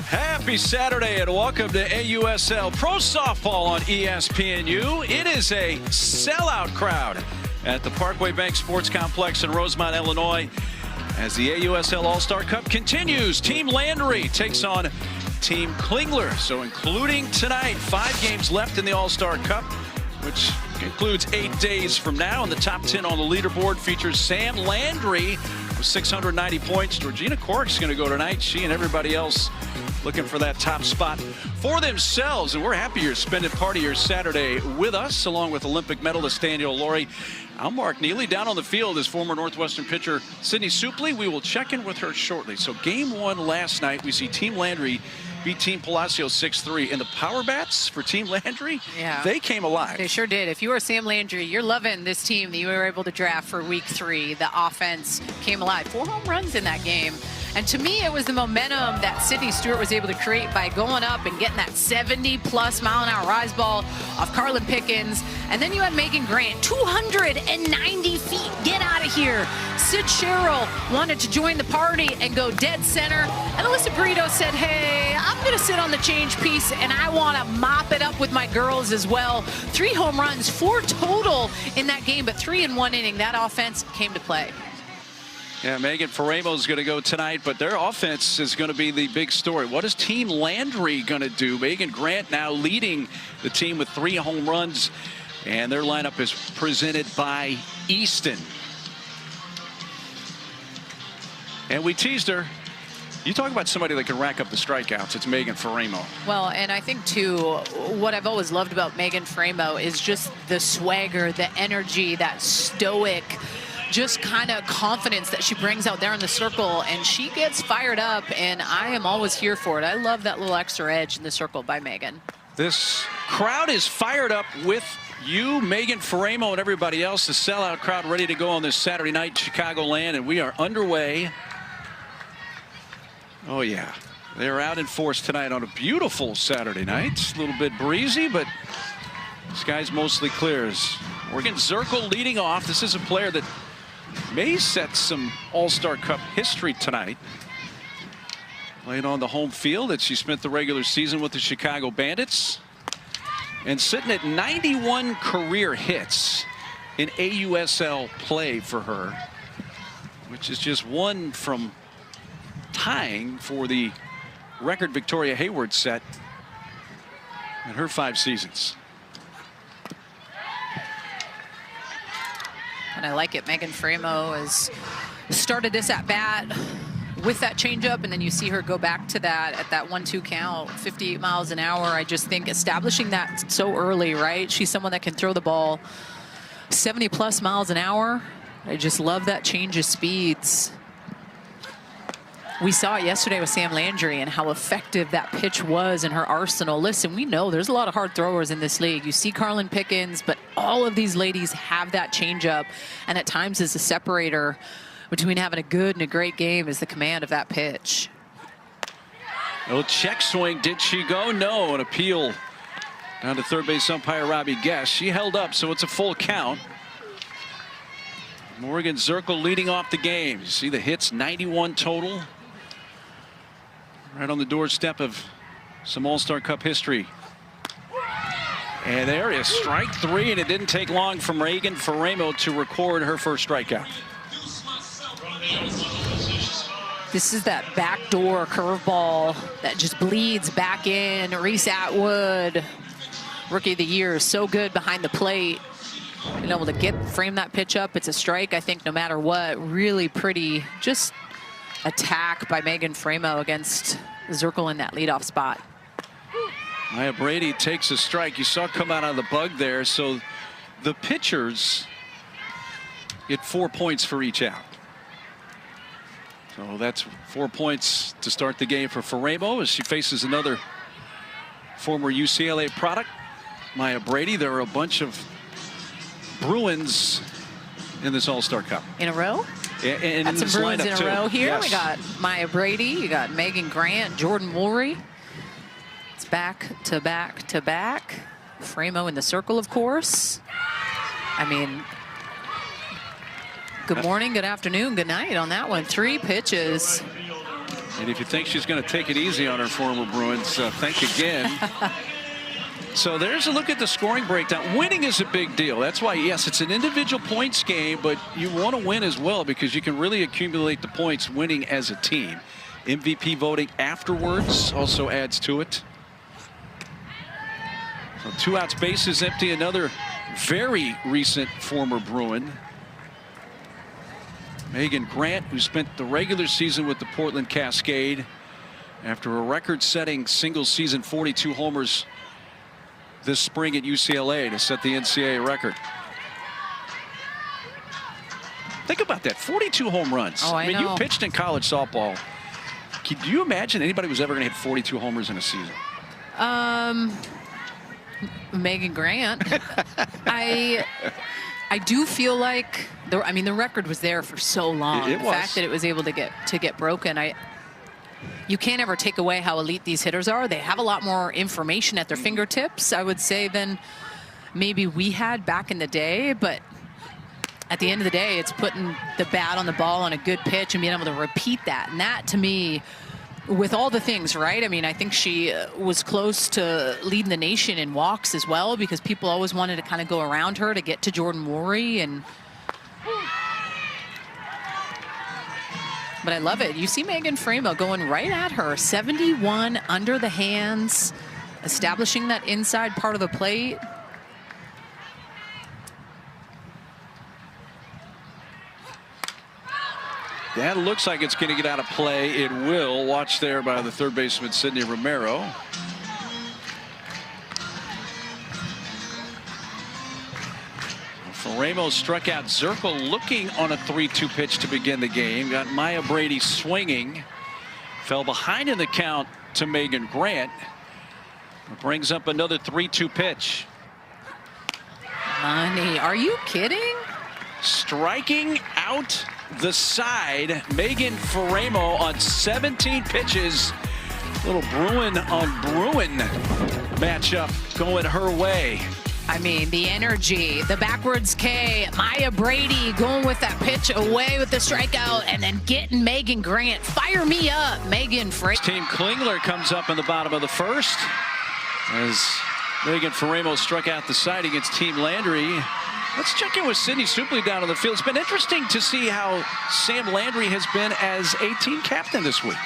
Happy Saturday and welcome to AUSL Pro Softball on ESPNU. It is a sellout crowd at the Parkway Bank Sports Complex in Rosemont, Illinois, as the AUSL All-Star Cup continues. Team Landry takes on Team Klingler. So including tonight, 5 games left in the All-Star Cup, which concludes 8 days from now. And the top 10 on the leaderboard features Sam Landry with 690 points. Georgina Cork's going to go tonight. She and everybody else looking for that top spot for themselves. And we're happy you're spending part of your Saturday with us, along with Olympic medalist Daniel Laurie. I'm Mark Neely. Down on the field is former Northwestern pitcher Sydney Supley. We will check in with her shortly. So game 1 last night, we see Team Landry beat Team Palacio 6-3. And the power bats for Team Landry, they came alive. They sure did. If you are Sam Landry, you're loving this team that you were able to draft for week 3. The offense came alive. 4 home runs in that game. And to me, it was the momentum that Sydney Stewart was able to create by going up and getting that 70-plus mile-an-hour rise ball off Carlin Pickens. And then you had Megan Grant, 290 feet. Get out of here. Sid Sherrill wanted to join the party and go dead center. And Alyssa Brito said, hey, I'm going to sit on the change piece, and I want to mop it up with my girls as well. 3 home runs, 4 total in that game, but 3 in 1 inning. That offense came to play. Yeah, Megan Faremo is going to go tonight, but their offense is going to be the big story. What is Team Landry going to do? Megan Grant now leading the team with 3 home runs, and their lineup is presented by Easton. And we teased her. You talk about somebody that can rack up the strikeouts, it's Megan Faremo. Well, and I think, too, what I've always loved about Megan Faremo is just the swagger, the energy, that stoic, just kind of confidence that she brings out there in the circle, and she gets fired up, and I am always here for it. I love that little extra edge in the circle by Megan. This crowd is fired up with you, Megan Faremo, and everybody else. The sellout crowd ready to go on this Saturday night in Chicagoland, and we are underway. Oh, yeah. They're out in force tonight on a beautiful Saturday night. A little bit breezy, but sky's mostly clear. Morgan Zirkle leading off. This is a player that may set some All-Star Cup history tonight. Playing on the home field that she spent the regular season with the Chicago Bandits. And sitting at 91 career hits in AUSL play for her, which is just 1 from tying for the record Victoria Hayward set in her 5 seasons. And I like it. Megan Faremo has started this at bat with that changeup, and then you see her go back to that at that 1-2 count, 58 miles an hour. I just think establishing that so early, right? She's someone that can throw the ball 70-plus miles an hour. I just love that change of speeds. We saw it yesterday with Sam Landry and how effective that pitch was in her arsenal. Listen, we know there's a lot of hard throwers in this league. You see Carlin Pickens, but all of these ladies have that changeup, and at times is a separator between having a good and a great game is the command of that pitch. No check swing. Did she go? No. An appeal down to third base umpire Robbie Guest. She held up, so it's a full count. Morgan Zirkle leading off the game. You see the hits, 91 total. Right on the doorstep of some All-Star Cup history. And there is strike 3, and it didn't take long for Megan Faremo to record her first strikeout. This is that backdoor curveball that just bleeds back in. Reese Atwood, Rookie of the Year, so good behind the plate. Being able to frame that pitch up, it's a strike, I think, no matter what. Really pretty, just attack by Megan Faremo against Zirkle in that leadoff spot. Maya Brady takes a strike. You saw it come out of the bug there. So the pitchers get 4 points for each out. So that's 4 points to start the game for Faremo as she faces another former UCLA product, Maya Brady. There are a bunch of Bruins in this All-Star Cup. In a row? And some Bruins in a row here. Yes. We got Maya Brady, you got Megan Grant, Jordan Mulry. It's back to back to back. Faremo in the circle, of course. I mean, good morning, good afternoon, good night on that one. 3 pitches. And if you think she's going to take it easy on her former Bruins, think again. So there's a look at the scoring breakdown. Winning is a big deal. That's why, yes, it's an individual points game, but you want to win as well because you can really accumulate the points winning as a team. MVP voting afterwards also adds to it. So 2 outs, bases empty. Another very recent former Bruin, Megan Grant, who spent the regular season with the Portland Cascade after a record-setting single-season 42 homers this spring at UCLA to set the NCAA record. Think about that, 42 home runs. Oh, I know. You pitched in college softball. Can you imagine anybody was ever going to hit 42 homers in a season? Megan Grant. I do feel like the record was there for so long. It was. The fact that it was able to get broken, you can't ever take away how elite these hitters are. They have a lot more information at their fingertips, I would say, than maybe we had back in the day. But at the end of the day, it's putting the bat on the ball on a good pitch and being able to repeat that. And that, to me, with all the things, right? I mean, I think she was close to leading the nation in walks as well, because people always wanted to kind of go around her to get to Jordan Morey. But I love it. You see Megan Framo going right at her. 71 under the hands, establishing that inside part of the plate. That looks like it's going to get out of play. It will. Watch there by the third baseman, Sydney Romero. Ramos struck out Zirkle looking on a 3-2 pitch to begin the game. Got Maya Brady swinging. Fell behind in the count to Megan Grant. Brings up another 3-2 pitch. Honey, are you kidding? Striking out the side, Megan Framo on 17 pitches. Little Bruin on Bruin matchup going her way. I mean, the energy, the backwards K, Maya Brady going with that pitch away with the strikeout, and then getting Megan Grant. Fire me up, Megan Framo. Team Klingler comes up in the bottom of the first as Megan Framo struck out the side against Team Landry. Let's check in with Sydney Supley down on the field. It's been interesting to see how Sam Landry has been as a team captain this week.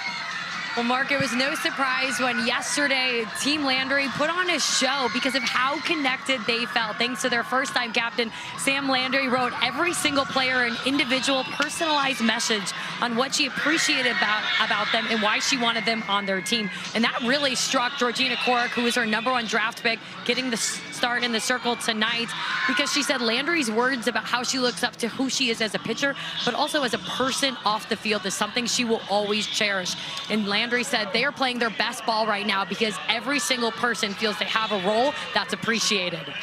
Well, Mark, it was no surprise when yesterday Team Landry put on a show because of how connected they felt. Thanks to their first-time captain, Sam Landry wrote every single player an individual personalized message on what she appreciated about them and why she wanted them on their team. And that really struck Georgina Korik, who was her #1 draft pick, getting the start in the circle tonight, because she said Landry's words about how she looks up to who she is as a pitcher, but also as a person off the field, is something she will always cherish. And Landry said they are playing their best ball right now because every single person feels they have a role that's appreciated.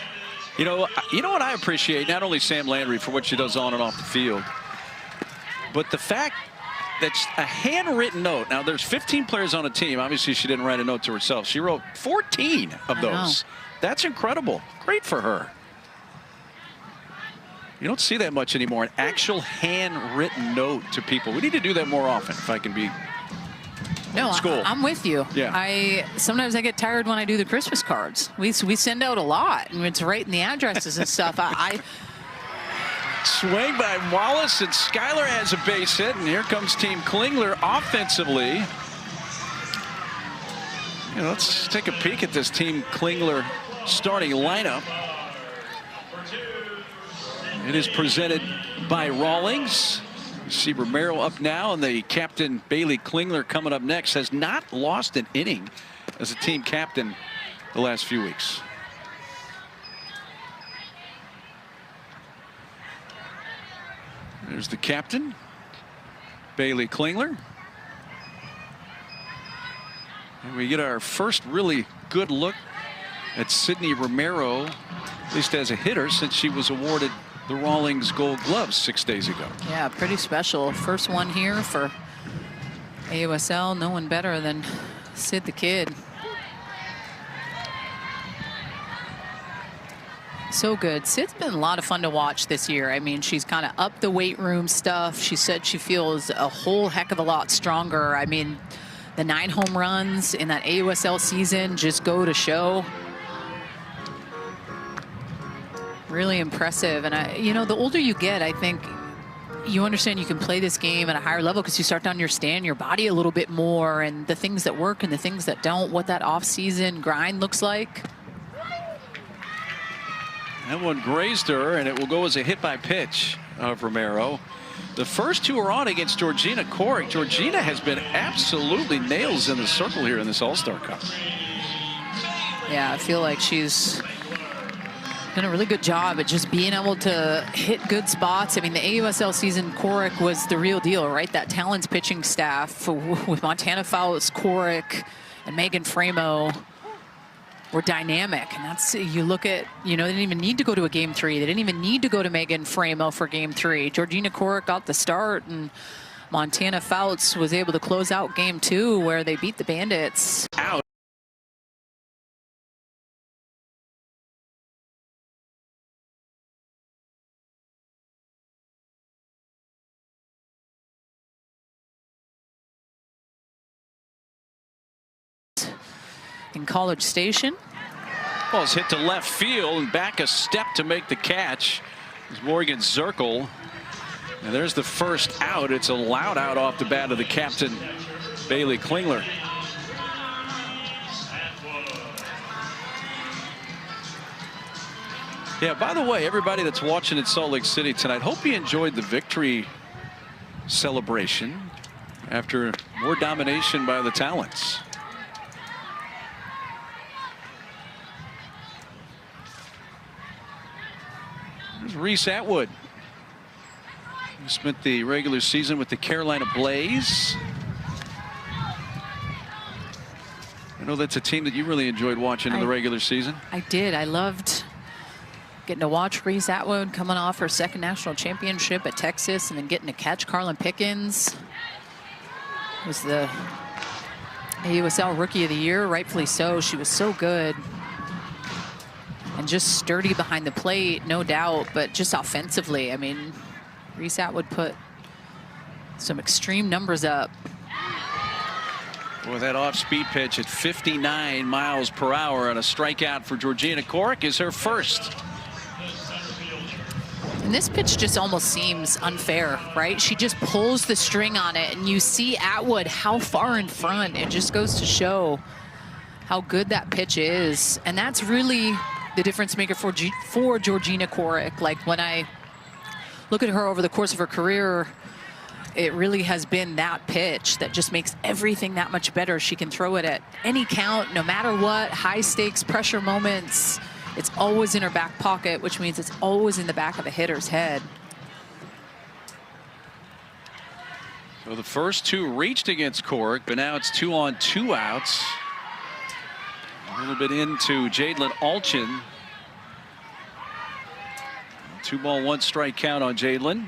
You know what I appreciate? Not only Sam Landry for what she does on and off the field, but the fact that's a handwritten note. Now, there's 15 players on a team. Obviously, she didn't write a note to herself. She wrote 14 of those. That's incredible. Great for her. You don't see that much anymore, an actual handwritten note to people. We need to do that more often, if I can be school. I'm with you. Yeah. Sometimes I get tired when I do the Christmas cards. We send out a lot, and it's writing the addresses and stuff. Swing by Wallace, and Schuyler has a base hit, and here comes Team Klingler offensively. Let's take a peek at this Team Klingler starting lineup. It is presented by Rawlings. You see Romero up now, and the captain, Bailey Klingler, coming up next. Has not lost an inning as a team captain the last few weeks. There's the captain, Bailey Klingler. And we get our first really good look at Sydney Romero, at least as a hitter, since she was awarded the Rawlings Gold Gloves 6 days ago. Yeah, pretty special. First one here for AUSL. No one better than Sid the Kid. So good. Sid's been a lot of fun to watch this year. I mean, she's kind of up the weight room stuff. She said she feels a whole heck of a lot stronger. I mean, the 9 home runs in that AUSL season just go to show. Really impressive. And, you know, the older you get, I think you understand you can play this game at a higher level because you start to understand your body a little bit more and the things that work and the things that don't, what that off-season grind looks like. That one grazed her, and it will go as a hit by pitch of Romero. The first 2 are on against Georgina Koric. Georgina has been absolutely nails in the circle here in this All-Star Cup. Yeah, I feel like she's done a really good job at just being able to hit good spots. I mean, the AUSL season, Koric was the real deal, right? That Talons pitching staff with Montana Fouts, Koric, and Megan Framo were dynamic. And that's, you look at, you know, they didn't even need to go to a game 3. They didn't even need to go to Megan Framo for game 3. Georgina Koric got the start, and Montana Fouts was able to close out game 2 where they beat the Bandits. Out. In College Station. Ball's hit to left field and back a step to make the catch. It's Morgan Zirkle. And there's the first out. It's a loud out off the bat of the captain, Bailey Klingler. Yeah, by the way, everybody that's watching in Salt Lake City tonight, hope you enjoyed the victory celebration after more domination by the Talons. Reese Atwood, who spent the regular season with the Carolina Blaze. I know that's a team that you really enjoyed watching in the regular season. I did. I loved getting to watch Reese Atwood coming off her 2nd national championship at Texas and then getting to catch Carlin Pickens. It was the AUSL Rookie of the Year, rightfully so. She was so good. And just sturdy behind the plate, no doubt, but just offensively, I mean, Reese Atwood put some extreme numbers up. Boy, that off-speed pitch at 59 miles per hour and a strikeout for Georgina Koric is her first. And this pitch just almost seems unfair, right? She just pulls the string on it, and you see Atwood how far in front. It just goes to show how good that pitch is. And that's really the difference maker for Georgina Koric. Like, when I look at her over the course of her career, it really has been that pitch that just makes everything that much better. She can throw it at any count, no matter what, high stakes pressure moments. It's always in her back pocket, which means it's always in the back of a hitter's head. So the first 2 reached against Koric, but now it's 2 on 2 outs. A little bit into Jadlyn Alchin. 2 ball 1 strike count on Jadlyn.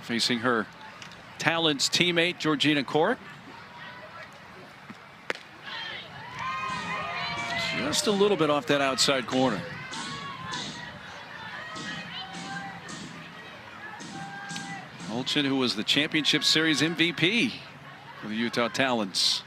Facing her Talons teammate, Georgina Koric. Just a little bit off that outside corner. Alchin, who was the championship series MVP for the Utah Talons.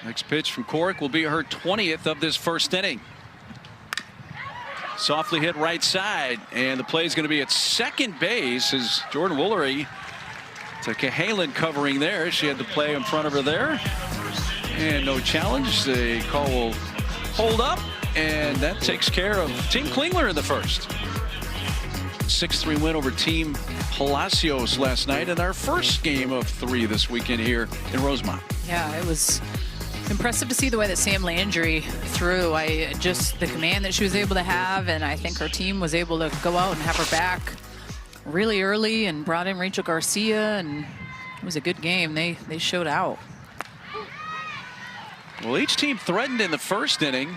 Next pitch from Koric will be her 20th of this first inning. Softly hit right side, and the play is going to be at second base as Jordan Woolery to Cahalan covering there. She had the play in front of her there, and no challenge. The call will hold up, and that takes care of Team Klingler in the first. 6-3 win over Team Palacios last night, and our first game of 3 this weekend here in Rosemont. Yeah, it was impressive to see the way that Sam Landry threw. The command that she was able to have, and I think her team was able to go out and have her back really early and brought in Rachel Garcia, and it was a good game. They showed out. Well, each team threatened in the first inning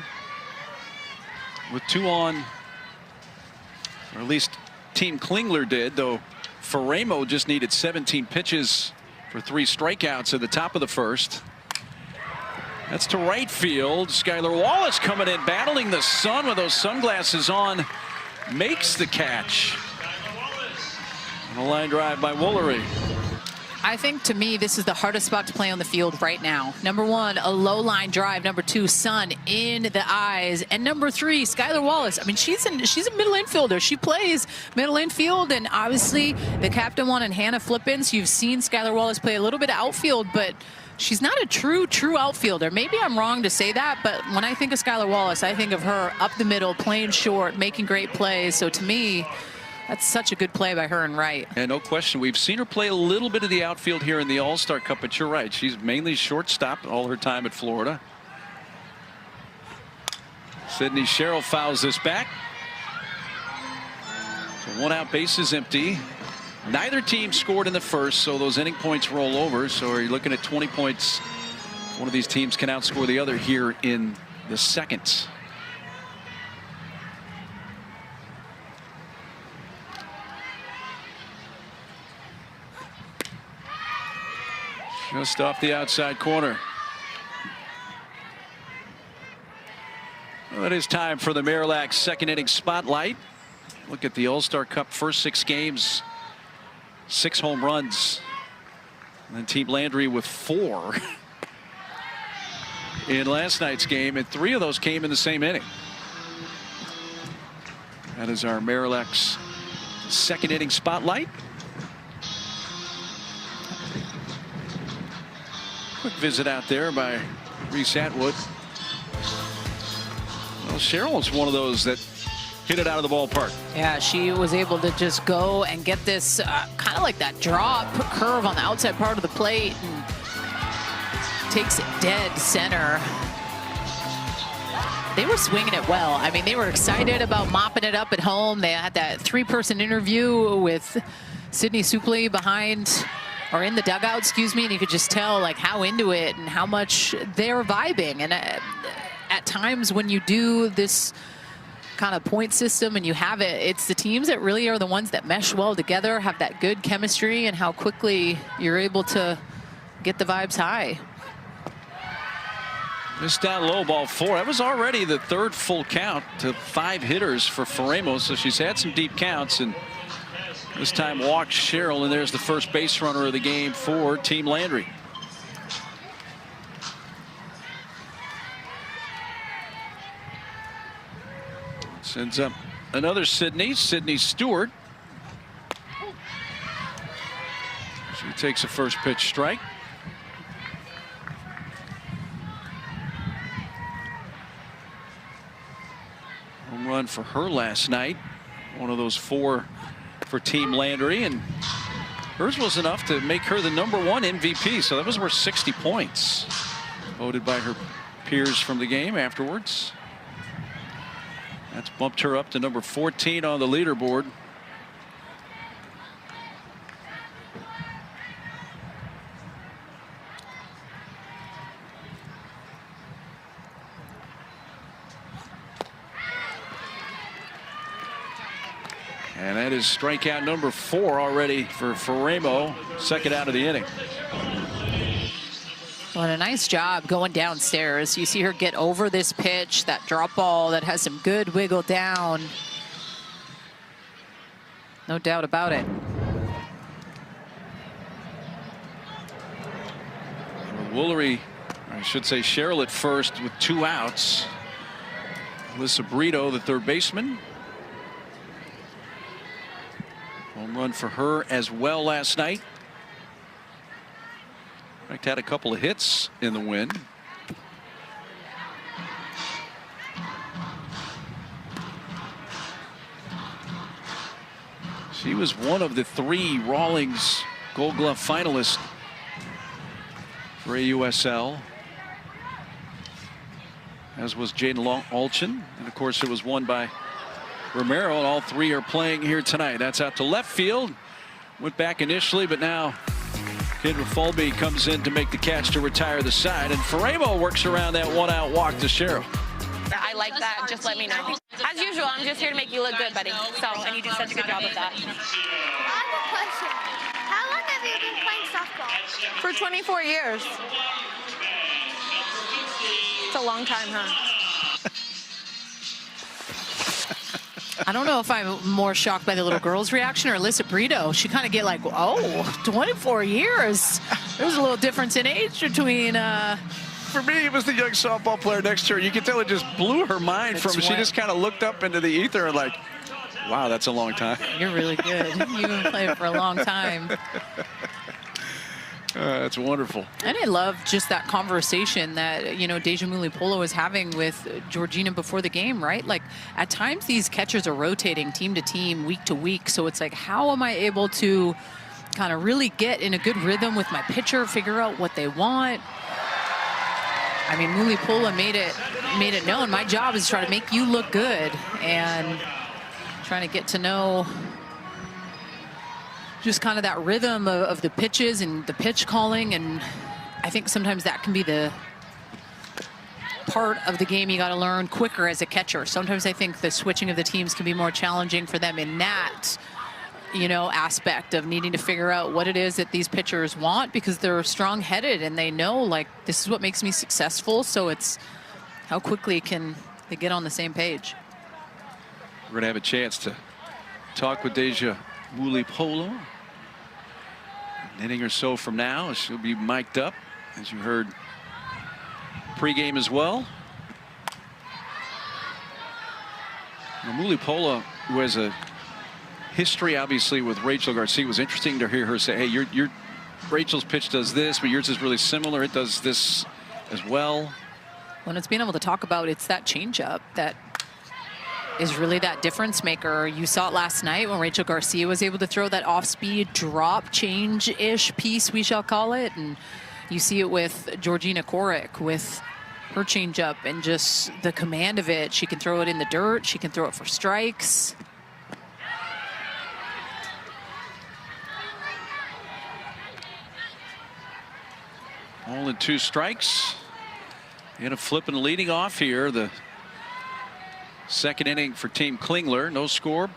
with 2 on, or at least Team Klingler did, though Faremo just needed 17 pitches for 3 strikeouts at the top of the first. That's to right field. Skylar Wallace coming in, battling the sun with those sunglasses on. Makes the catch. And a line drive by Woolery. I think, to me, this is the hardest spot to play on the field right now. Number 1, a low line drive. Number 2, sun in the eyes. And number 3, Skylar Wallace. I mean, she's a middle infielder. She plays middle infield, and obviously the captain wanted Hannah Flippins. You've seen Skylar Wallace play a little bit of outfield, but she's not a true outfielder. Maybe I'm wrong to say that, but when I think of Skylar Wallace, I think of her up the middle, playing short, making great plays. So to me, that's such a good play by her and right. And no question, we've seen her play a little bit of the outfield here in the All-Star Cup, but you're right. She's mainly shortstop all her time at Florida. Sydney Sherrill fouls this back. So 1 out, base is empty. Neither team scored in the first, so those inning points roll over. So are you looking at 20 points? One of these teams can outscore the other here in the second. Just off the outside corner. Well, it is time for the Marillac second inning spotlight. Look at the All-Star Cup first 6 games. 6 home runs. And then Team Landry with 4 in last night's game, and 3 of those came in the same inning. That is our Marillac's second inning spotlight. Quick visit out there by Reese Atwood. Well, Cheryl's one of those that hit it out of the ballpark. Yeah, she was able to just go and get this kind of like that drop curve on the outside part of the plate and takes it dead center. They were swinging it well. I mean, they were excited about mopping it up at home. They had that 3-person interview with Sydney Supley behind, or in the dugout, excuse me, and you could just tell like how into it and how much they're vibing. And at times when you do this kind of point system and you have it, it's the teams that really are the ones that mesh well together, have that good chemistry, and how quickly you're able to get the vibes high. Just down low, ball 4. That was already the 3rd full count to 5 hitters for Faremo, so she's had some deep counts, and this time walked Sherrill, and there's the first base runner of the game for Team Landry. Sends up another Sydney Stewart. She takes a first pitch strike. Home run for her last night. One of those 4 for Team Landry, and hers was enough to make her the #1 MVP, so that was worth 60 points. Voted by her peers from the game afterwards. That's bumped her up to number 14 on the leaderboard. And that is strikeout number 4 already for Faremo, 2nd out of the inning. Well, a nice job going downstairs. You see her get over this pitch, that drop ball that has some good wiggle down. No doubt about it. Woolery, I should say Sherrill at first with 2 outs. Alyssa Brito, the 3rd baseman. Home run for her as well last night. In fact, had a couple of hits in the win. She was one of the 3 Rawlings Gold Glove finalists for AUSL, as was Jaden Alchin, and of course it was won by Romero, and all 3 are playing here tonight. That's out to left field. Went back initially, but now Kendra Fulby comes in to make the catch to retire the side, and Faremo works around that 1-out walk to Sherrill. I like that, just let me know. As usual, I'm just here to make you look good, buddy. So, and you do such a good job with that. I have a question. How long have you been playing softball? For 24 years. It's a long time, huh? I don't know if I'm more shocked by the little girl's reaction or Alyssa Brito. She kind of get like, oh, 24 years. There's a little difference in age between. For me, it was the young softball player next to her. You could tell it just blew her mind from. She just kind of looked up into the ether and like, wow, that's a long time. You're really good. You've been playing for a long time. That's wonderful. And I love just that conversation that, you know, Deja Mulipolo was having with Georgina before the game, right? Like, at times these catchers are rotating team to team, week to week. So it's like, how am I able to kind of really get in a good rhythm with my pitcher, figure out what they want? I mean, Mulipolo made it known. My job is to try to make you look good, and trying to get to know just kind of that rhythm of the pitches and the pitch calling. And I think sometimes that can be the part of the game you got to learn quicker as a catcher. Sometimes I think the switching of the teams can be more challenging for them in that, you know, aspect of needing to figure out what it is that these pitchers want, because they're strong-headed and they know, like, this is what makes me successful. So it's how quickly can they get on the same page. We're going to have a chance to talk with Deja Mulipolo. An inning or so from now, she'll be mic'd up, as you heard pregame as well. Now, Mulipolo, who has a history obviously with Rachel Garcia, was interesting to hear her say, hey, your Rachel's pitch does this, but yours is really similar. It does this as well. When it's being able to talk about, it's that changeup that is really that difference maker. You saw it last night when Rachel Garcia was able to throw that off-speed drop change-ish piece, we shall call it. And you see it with Georgina Korick with her changeup and just the command of it. She can throw it in the dirt. She can throw it for strikes. All in 2 strikes. And a flip and leading off here. The second inning for Team Klingler. No score.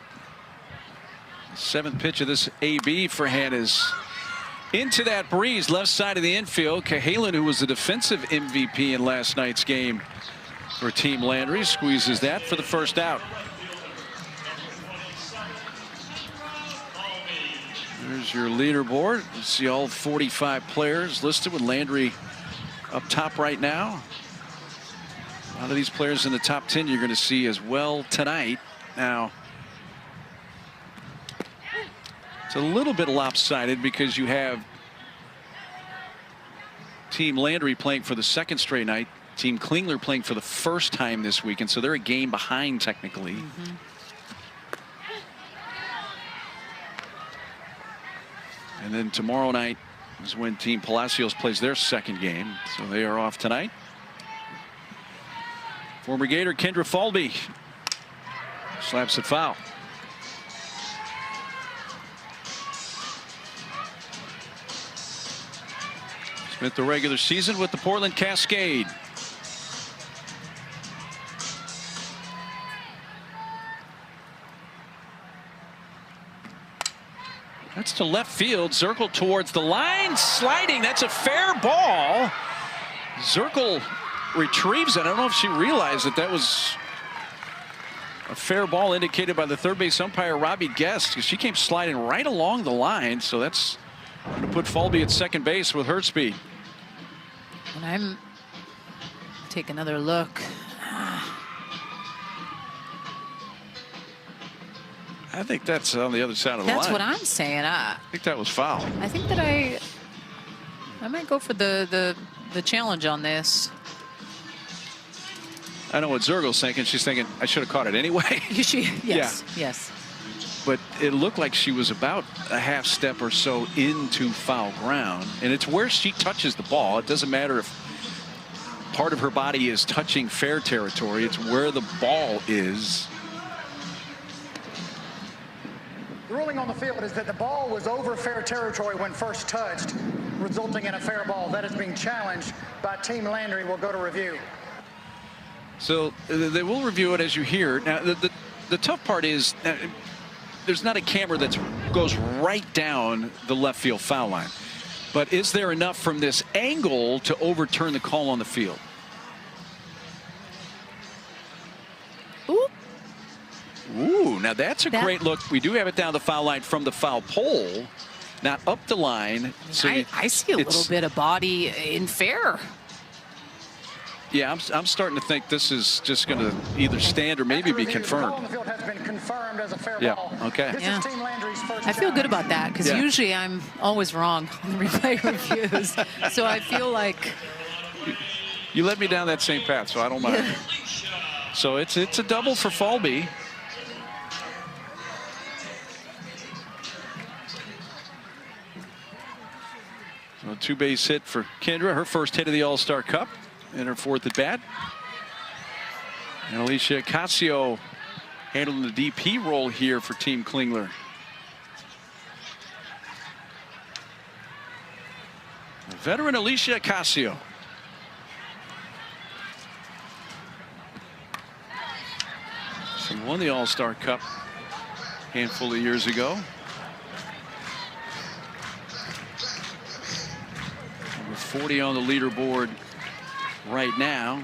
7th pitch of this AB for Hannah's into that breeze left side of the infield. Cahalan, who was the defensive MVP in last night's game for Team Landry, squeezes that for the first out. There's your leaderboard. You see all 45 players listed with Landry up top right now. A lot of these players in the top 10 you're going to see as well tonight. Now, it's a little bit lopsided because you have Team Landry playing for the 2nd straight night, Team Klingler playing for the first time this week, and so they're a game behind technically. And then tomorrow night is when Team Palacios plays their 2nd game, so they are off tonight. Former Gator Kendra Falby slaps it foul. Spent the regular season with the Portland Cascade. That's to left field. Zirkle towards the line, sliding. That's a fair ball. Zirkle retrieves it. I don't know if she realized that that was a fair ball indicated by the third base umpire Robbie Guest, because she came sliding right along the line. So that's going to put Falby at second base with her speed. And I'm take another look. I think that's on the other side of the line. That's what I'm saying. I think that was foul. I think that I might go for the challenge on this. I know what Zirkle's thinking. She's thinking, I should have caught it anyway. Yes. But it looked like she was about a half step or so into foul ground. And it's where she touches the ball. It doesn't matter if part of her body is touching fair territory. It's where the ball is. The ruling on the field is that the ball was over fair territory when first touched, resulting in a fair ball. That is being challenged by Team Landry. Will go to review. So they will review it as you hear. Now, the tough part is there's not a camera that goes right down the left field foul line. But is there enough from this angle to overturn the call on the field? Ooh, now that's a great look. We do have it down the foul line from the foul pole, not up the line. So I see a little bit of body in fair. Yeah, I'm starting to think this is just going to either stand or maybe be confirmed. Yeah, okay. Yeah. I feel good about that because usually I'm always wrong on the replay reviews. So I feel like you led me down that same path, so I don't mind. So it's a double for Falby. So a two-base hit for Kendra, her first hit of the All-Star Cup in her fourth at bat. And Alicia Ocasio handling the DP role here for Team Klingler. Veteran Alicia Ocasio. She won the All-Star Cup a handful of years ago. Number 40 on the leaderboard right now.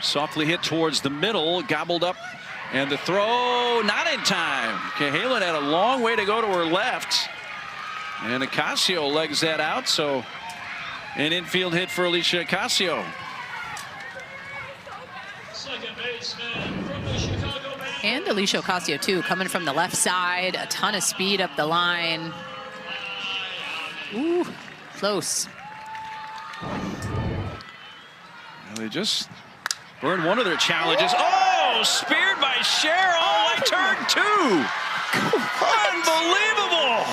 Softly hit towards the middle, gobbled up, and the throw not in time. Cahalan had a long way to go to her left, and Ocasio legs that out. So an infield hit for Alicia Ocasio. And Alicia Ocasio too, coming from the left side, a ton of speed up the line. Ooh, close. Well, they just burned one of their challenges. Oh, speared by Cheryl, like turn two. Unbelievable.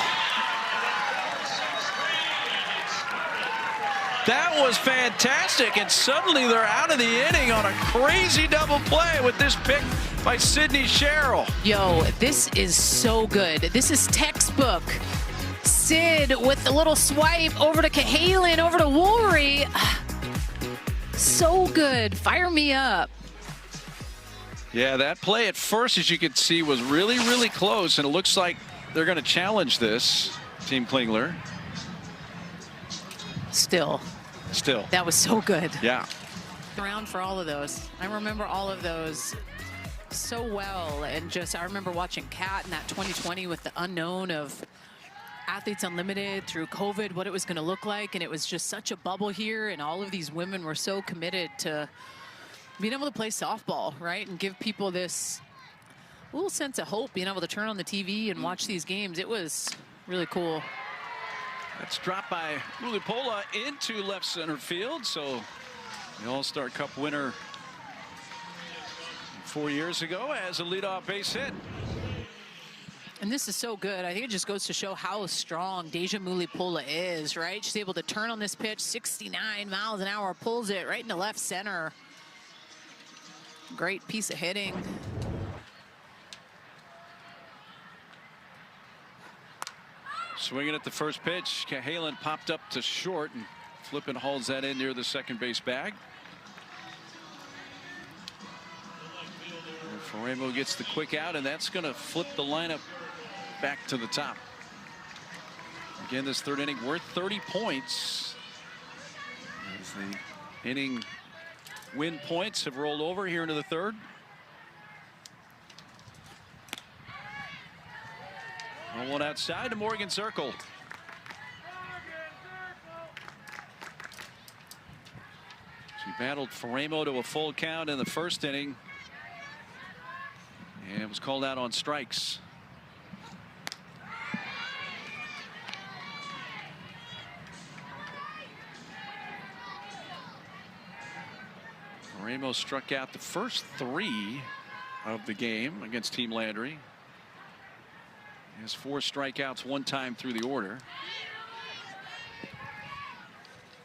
That was fantastic, and suddenly they're out of the inning on a crazy double play with this pick by Sydney Cheryl. Yo, this is so good. This is textbook. Sid with a little swipe over to Cahalan, over to Woolery. So good. Fire me up. Yeah, that play at first, as you could see, was really, really close, and it looks like they're going to challenge this, Team Klingler. Still. That was so good. Yeah. Around for all of those. I remember all of those so well, and just I remember watching Kat in that 2020 with the unknown of Athletes Unlimited through COVID, what it was going to look like, and it was just such a bubble here, and all of these women were so committed to being able to play softball, right, and give people this little sense of hope, being able to turn on the TV and watch these games. It was really cool. That's dropped by Mulipola into left center field. So the All-Star Cup winner 4 years ago as a leadoff base hit. And this is so good. I think it just goes to show how strong Deja Mulipola is, right? She's able to turn on this pitch, 69 miles an hour, pulls it right into left center. Great piece of hitting. Swinging at the first pitch, Cahalan popped up to short, and Flippin hauls that in near the second base bag. Faremo gets the quick out, and that's going to flip the lineup back to the top. Again, this third inning worth 30 points. As the inning win points have rolled over here into the third. One outside to Morgan Circle. She battled Faremo to a full count in the first inning and was called out on strikes. Faremo struck out the first 3 of the game against Team Landry. He has 4 strikeouts, 1 time through the order.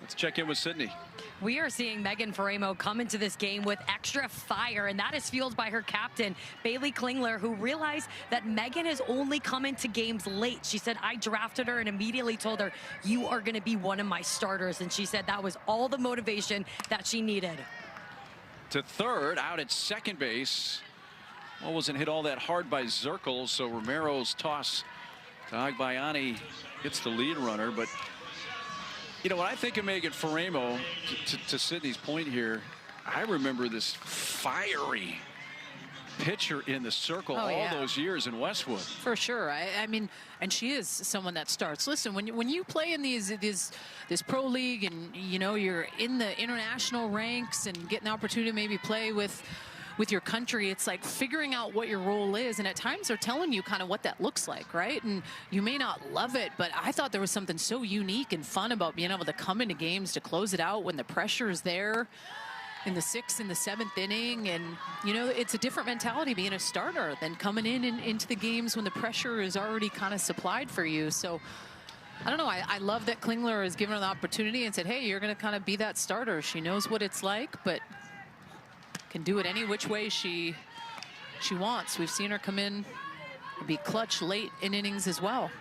Let's check in with Sydney. We are seeing Megan Faremo come into this game with extra fire, and that is fueled by her captain, Bailey Klingler, who realized that Megan has only come into games late. She said, I drafted her and immediately told her, you are going to be one of my starters. And she said that was all the motivation that she needed. To third, out at second base. Well, wasn't hit all that hard by Zirkle, so Romero's toss to Agbayani gets the lead runner. But you know, when I think of Megan Faremo, to Sydney's point here, I remember this fiery pitcher in the circle those years in Westwood. For sure. I mean, and she is someone that starts. Listen, when you play in this pro league and, you know, you're in the international ranks and get an opportunity to maybe play with your country, it's like figuring out what your role is, and at times they're telling you kind of what that looks like, right? And you may not love it, but I thought there was something so unique and fun about being able to come into games to close it out when the pressure is there in the 6th and the 7th inning. And you know, it's a different mentality being a starter than coming into the games when the pressure is already kind of supplied for you. So I don't know, I love that Klingler has given her the opportunity and said, hey, you're going to kind of be that starter. She knows what it's like, but can do it any which way she wants. We've seen her come in and be clutch late in innings as well.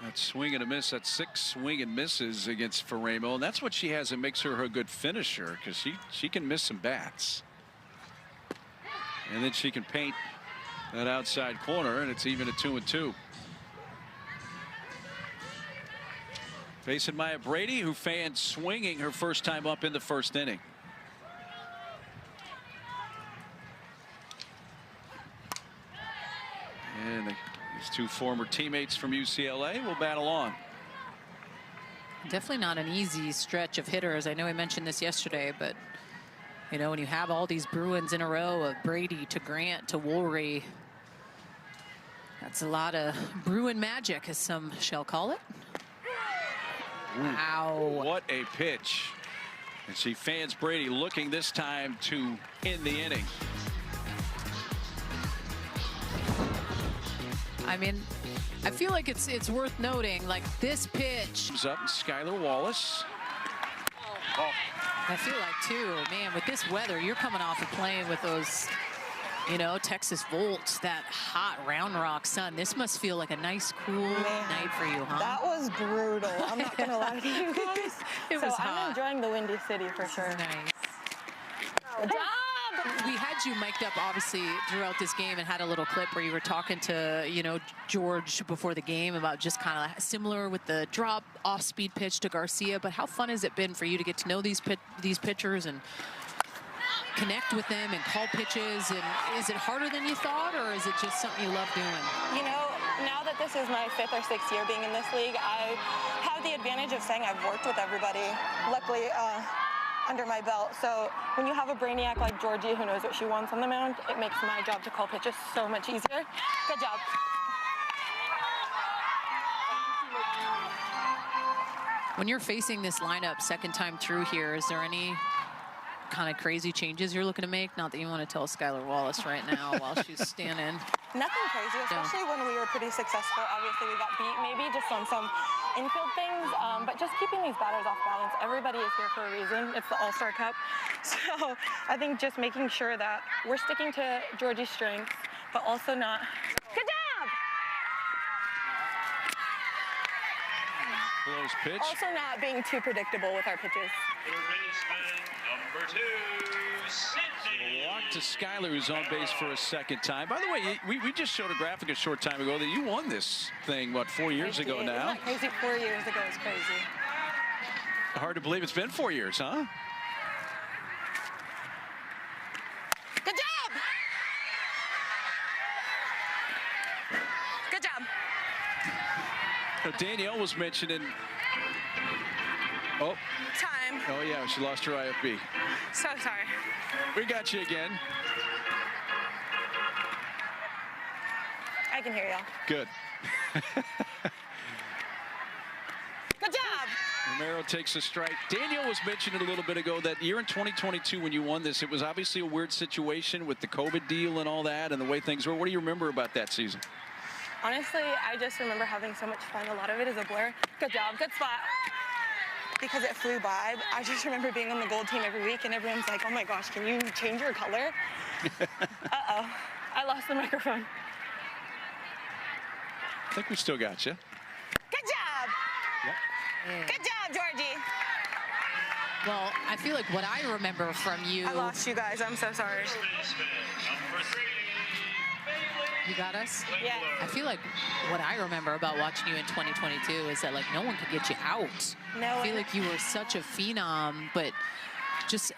That swing and a miss, that 6 swing and misses against Faremo, and that's what she has that makes her a good finisher, because she can miss some bats. And then she can paint that outside corner, and it's even at 2-2. Facing Maya Brady, who fanned swinging her first time up in the first inning. And these two former teammates from UCLA will battle on. Definitely not an easy stretch of hitters. I know I mentioned this yesterday, but you know, when you have all these Bruins in a row of Brady to Grant to Woolry, that's a lot of Bruin magic, as some shall call it. Wow. What a pitch. And she fans Brady, looking this time to end the inning. I mean, I feel like it's worth noting, like this pitch. Comes up, Skylar Wallace. I feel like too, man, with this weather, you're coming off of playing with those, you know, Texas Volts, that hot Round Rock sun. This must feel like a nice, cool night for you, huh? That was brutal. I'm not gonna lie to you guys. It was hot. I'm enjoying the Windy City for sure. Nice. Good job. We had you mic'd up, obviously, throughout this game, and had a little clip where you were talking to, you know, George before the game about just kind of similar with the drop off-speed pitch to Garcia. But how fun has it been for you to get to know these pitchers and connect with them and call pitches? And is it harder than you thought, or is it just something you love doing? You know, now that this is my 5th or 6th year being in this league, I have the advantage of saying I've worked with everybody, luckily, under my belt. So when you have a brainiac like Georgie who knows what she wants on the mound, it makes my job to call pitches so much easier. Good job. When you're facing this lineup second time through here, is there any kind of crazy changes you're looking to make? Not that you want to tell Skylar Wallace right now while she's standing. Nothing crazy, especially when we were pretty successful. Obviously, we got beat maybe just on some infield things, but just keeping these batters off balance. Everybody is here for a reason. It's the All-Star Cup. So I think just making sure that we're sticking to Georgie's strengths, but also not. Good job! Close pitch. Also not being too predictable with our pitches. Number 2, Sydney. A walk to Skylar, who's on base for a second time. By the way, we just showed a graphic a short time ago that you won this thing, what, 4 years ago now? Isn't that crazy? 4 years ago is crazy. Hard to believe it's been 4 years, huh? Good job! Good job. Now, Danielle was mentioning. Oh. Time. Oh, yeah, she lost her IFB. So sorry. We got you again. I can hear y'all. Good. Good job. Romero takes a strike. Danielle was mentioning a little bit ago that year in 2022 when you won this, it was obviously a weird situation with the COVID deal and all that and the way things were. What do you remember about that season? Honestly, I just remember having so much fun. A lot of it is a blur. Good job, good spot. Because it flew by, I just remember being on the gold team every week and everyone's like, oh my gosh, can you change your color? Uh-oh, I lost the microphone. I think we still got you. Good job. Yep. Good job, Georgie. Well, I feel like what I remember from you. I lost you guys, I'm so sorry. Number 3, You got us? Yeah. I feel like what I remember about watching you in 2022 is that like no one could get you out. No I feel one- like you were such a phenom, but just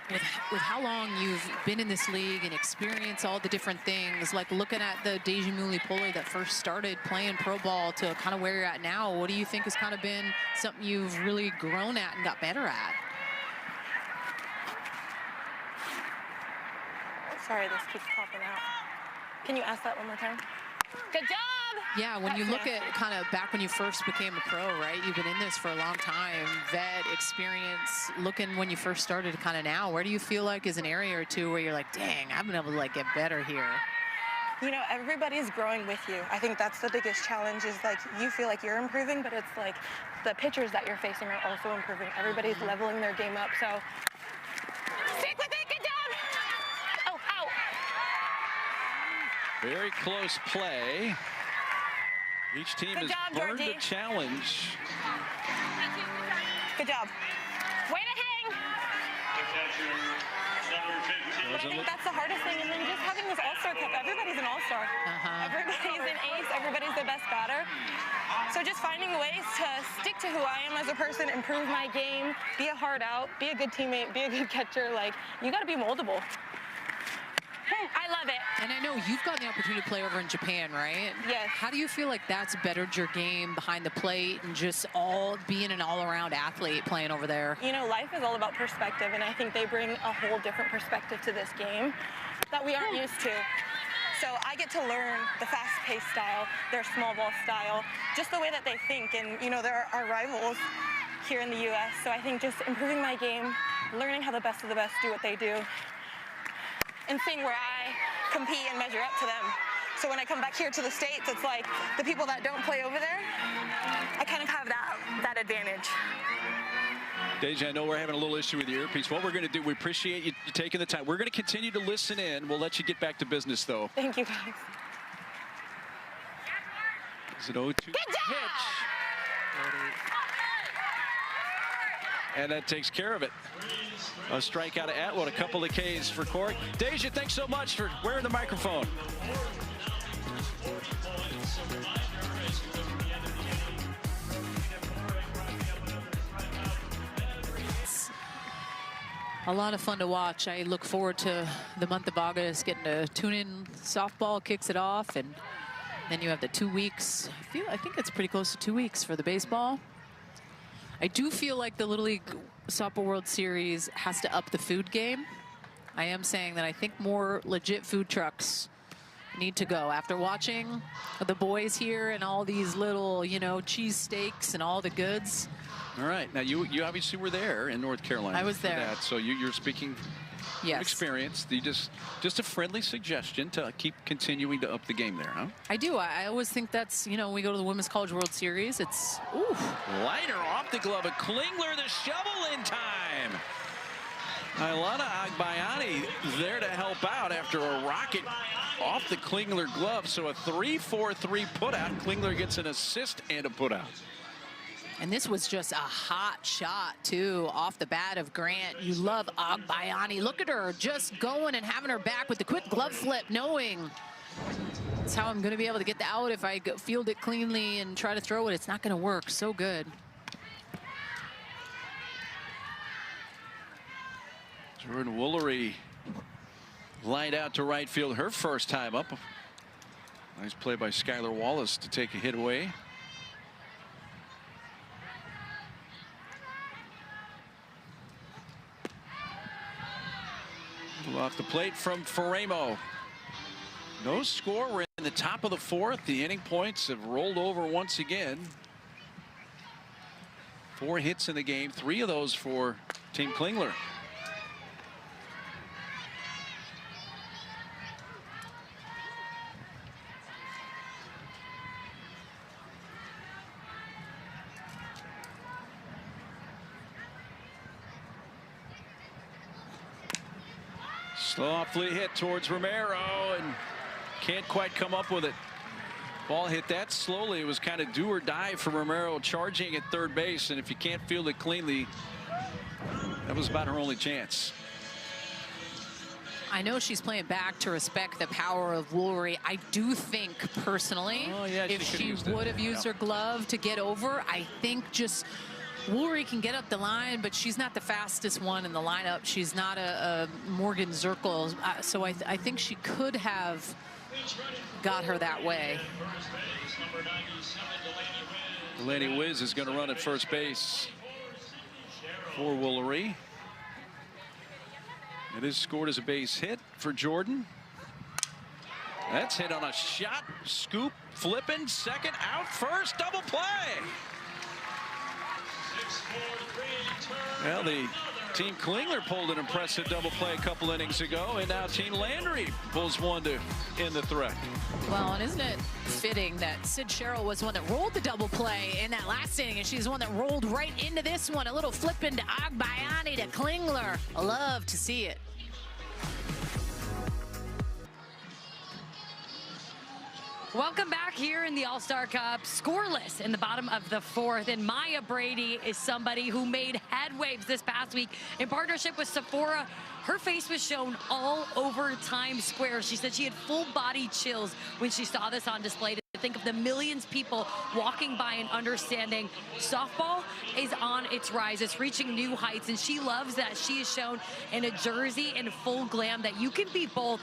with how long you've been in this league and experienced all the different things, like looking at the Deja Muley-Poli that first started playing pro ball to kind of where you're at now, what do you think has kind of been something you've really grown at and got better at? Sorry, this keeps popping out. Can you ask that one more time? Good job! Yeah, when you That's look at nasty. kind of back when you first became a pro, right? You've been in this for a long time, vet, experience, looking when you first started to kind of now, where do you feel like is an area or two where you're like, dang, I've been able to like get better here? You know, everybody's growing with you. I think that's the biggest challenge is like you feel like you're improving, but it's like the pitchers that you're facing are also improving. Everybody's leveling their game up, so stick with it, get down! Oh, ow! Very close play. Each team Good has job, burned Georgie. a challenge. Good job. Way to hang! the catcher, number 15. But I think that's the hardest thing, and then just having this All-Star Cup, everybody's an All-Star. Everybody's an ace, everybody's the best batter. So just finding ways to stick to who I am as a person, improve my game, be a hard out, be a good teammate, be a good catcher, like, you gotta be moldable. I love it. And I know you've gotten the opportunity to play over in Japan, right? Yes. How do you feel like that's bettered your game behind the plate and just being an all-around athlete playing over there? You know, life is all about perspective, and I think they bring a whole different perspective to this game that we aren't used to. So I get to learn the fast-paced style, their small ball style, just the way that they think. And, you know, they're our rivals here in the U.S., so I think just improving my game, learning how the best of the best do what they do, and seeing where I compete and measure up to them. So when I come back here to the States, it's like the people that don't play over there, I kind of have that advantage. Deja, I know we're having a little issue with the earpiece. What we're going to do, we appreciate you taking the time. We're going to continue to listen in. We'll let you get back to business, though. Thank you, guys. Is it 0-2 pitch? And that takes care of it. A strikeout of Atwood, a couple of Ks for Corey. Deja, thanks so much for wearing the microphone. A lot of fun to watch. I look forward to the month of August, getting to tune in. Softball kicks it off, and then you have the 2 weeks. I think it's pretty close to 2 weeks for the baseball. I do feel like the Little League Softball World Series has to up the food game. I am saying that I think more legit food trucks need to go. After watching the boys here and all these little, you know, cheese steaks and all the goods. All right. Now, you obviously were there in North Carolina. I was for there. that, so you're speaking Yes. experience. You just a friendly suggestion to keep continuing to up the game there, huh? I do. I always think that's, you know, when we go to the Women's College World Series, it's, ooh. Liner off the glove of Klingler, the shovel in time. Ilana Agbayani there to help out after a rocket off the Klingler glove. So a 3-4-3 putout. Klingler gets an assist and a putout. And this was just a hot shot, too, off the bat of Grant. You love Agbayani. Look at her just going and having her back with the quick glove flip, knowing that's how I'm going to be able to get the out if I field it cleanly and try to throw it. It's not going to work. So good. Jordan Woolery lined out to right field her first time up. Nice play by Skylar Wallace to take a hit away. Off the plate from Faremo. No score. We're in the top of the fourth. The inning points have rolled over once again. 4 hits in the game, 3 of those for Team Klingler. Softly hit towards Romero and can't quite come up with it. Ball hit that slowly. It was kind of do or die for Romero charging at third base, and if you can't field it cleanly, that was about her only chance. I know she's playing back to respect the power of Woolery. I do think personally, if she would have used her glove to get over, I think just Woolery can get up the line, but she's not the fastest one in the lineup. She's not a Morgan Zirkle, so I think she could have got her that way. Delaney Wiz is going to run at first base for Woolery. It is scored as a base hit for Jordan. That's hit on a shot, scoop, flipping, second, out first, double play. Well, the Team Klingler pulled an impressive double play a couple innings ago, and now Team Landry pulls one to end the threat. Well, and isn't it fitting that Sid Sherrill was the one that rolled the double play in that last inning, and she's the one that rolled right into this one. A little flipping to Agbayani to Klingler. I love to see it. Welcome back here in the All-Star Cup. Scoreless in the bottom of the fourth. And Maya Brady is somebody who made headwaves this past week in partnership with Sephora. Her face was shown all over Times Square. She said she had full body chills when she saw this on display. To think of the millions of people walking by and understanding softball is on its rise. It's reaching new heights. And she loves that she is shown in a jersey in full glam that you can be both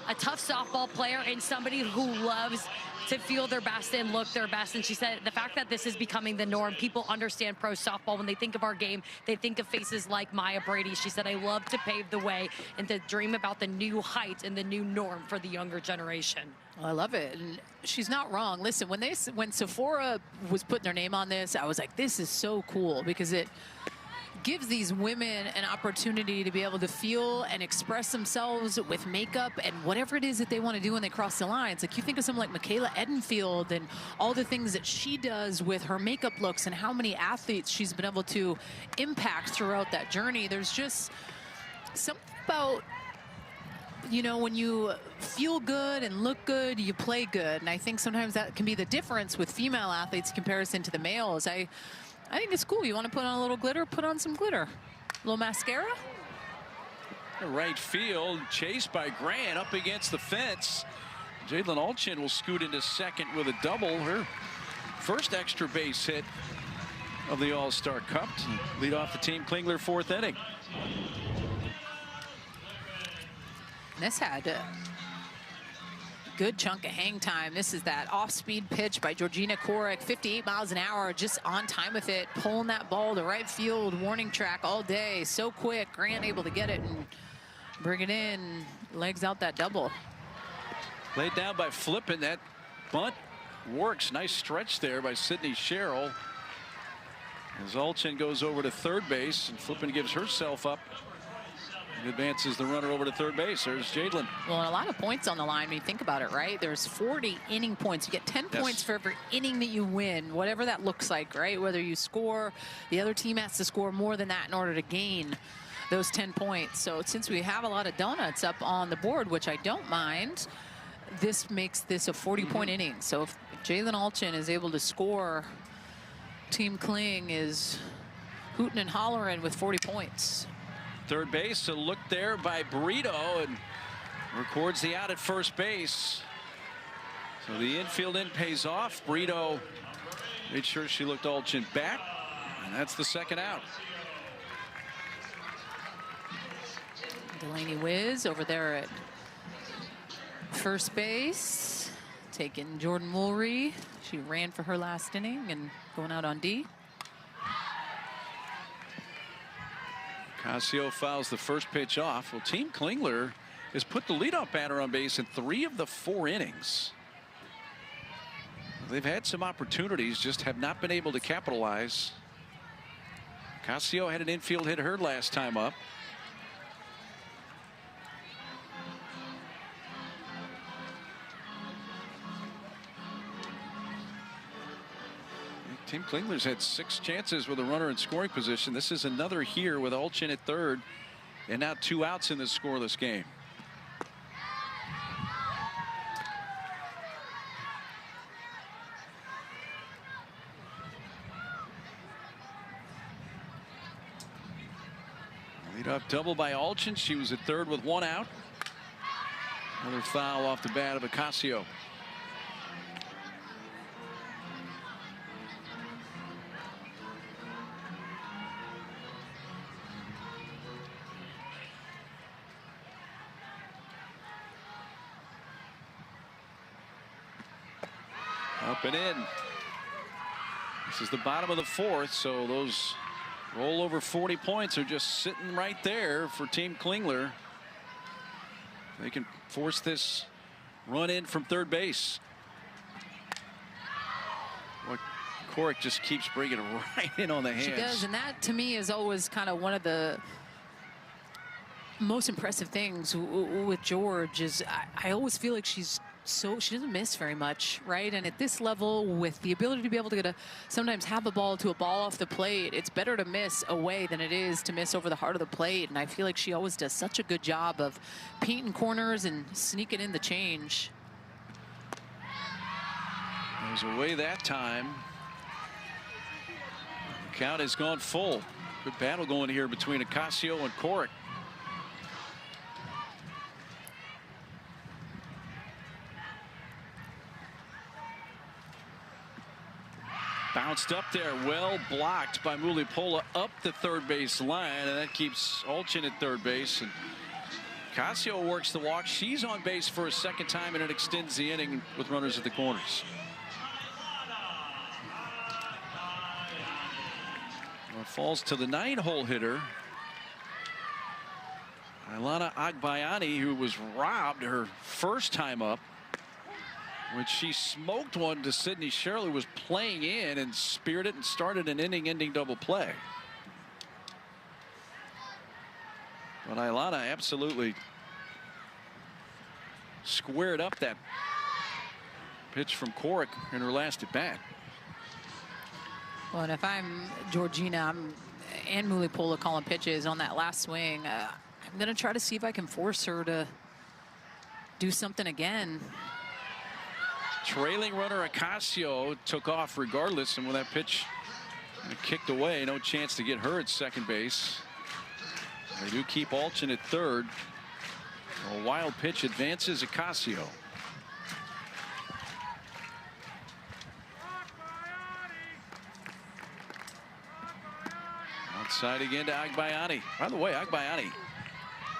a tough softball player and somebody who loves to feel their best and look their best. And she said the fact that this is becoming the norm, people understand pro softball. When they think of our game, they think of faces like Maya Brady. She said, I love to pave the way and to dream about the new heights and the new norm for the younger generation. Well, I love it, and she's not wrong. Listen, when Sephora was putting their name on this, I was like, this is so cool, because it gives these women an opportunity to be able to feel and express themselves with makeup and whatever it is that they want to do when they cross the lines. Like, you think of someone like Michaela Edenfield and all the things that she does with her makeup looks and how many athletes she's been able to impact throughout that journey. There's just something about, you know, when you feel good and look good, you play good. And I think sometimes that can be the difference with female athletes in comparison to the males. I think it's cool. You want to put on a little glitter, put on some glitter. A little mascara. Right field, chased by Grant up against the fence. Jalen Alchin will scoot into second with a double. Her first extra base hit of the All-Star Cup to lead off the Team Klingler fourth inning. This had a good chunk of hang time. This is that off-speed pitch by Georgina Korek, 58 miles an hour, just on time with it, pulling that ball to right field, warning track all day. So quick, Grant able to get it and bring it in, legs out that double. Laid down by flipping. That bunt works. Nice stretch there by Sydney Sherrill. As Alchin goes over to third base, and flipping gives herself up. Advances the runner over to third base. There's Jadlin. Well, and a lot of points on the line when you think about it, right? There's 40 inning points. You get 10 points for every inning that you win, whatever that looks like, right? Whether you score, the other team has to score more than that in order to gain those 10 points. So since we have a lot of donuts up on the board, which I don't mind, this makes this a 40-point inning. So if Jalen Alchin is able to score, Team Kling is hooting and hollering with 40 points. Third base, a look there by Brito, and records the out at first base. So the infield in pays off. Brito made sure she looked Alchin back, and that's the second out. Delaney Wiz over there at first base, taking Jordan Woolery. She ran for her last inning and going out on D. Casio fouls the first pitch off. Well, Team Klingler has put the leadoff batter on base in 3 of the 4 innings. They've had some opportunities, just have not been able to capitalize. Casio had an infield hit her last time up. Team Klingler's had 6 chances with a runner in scoring position. This is another here with Alchin at third, and now 2 outs in this scoreless game. Lead off double by Alchin. She was at third with 1 out. Another foul off the bat of Ocasio. Up and in. This is the bottom of the fourth, so those roll over 40 points are just sitting right there for Team Klingler. They can force this run in from third base. Well, Corrick just keeps bringing it right in on the hands. She does, and that to me is always kind of one of the most impressive things with George is I always feel like she doesn't miss very much, right? And at this level, with the ability to be able to sometimes have a ball to a ball off the plate, it's better to miss away than it is to miss over the heart of the plate. And I feel like she always does such a good job of painting corners and sneaking in the change. It was away that time. The count has gone full. Good battle going here between Ocasio and Corrick. Bounced up there, well blocked by Mulipola up the third base line, and that keeps Alchin at third base. And Ocasio works the walk. She's on base for a second time, and it extends the inning with runners at the corners. Well, it falls to the 9-hole hitter, Ilana Agbayani, who was robbed her first time up, when she smoked one to Sydney Sherrill, who was playing in, and speared it and started an inning-ending double play. But Ilana absolutely squared up that pitch from Corrick in her last at-bat. Well, and if I'm Georgina and Mulipola calling pitches on that last swing, I'm going to try to see if I can force her to do something again. Trailing runner Ocasio took off regardless, and with that pitch kicked away, no chance to get her at second base. They do keep Alchin at third. A wild pitch advances Ocasio. Outside again to Agbayani. By the way, Agbayani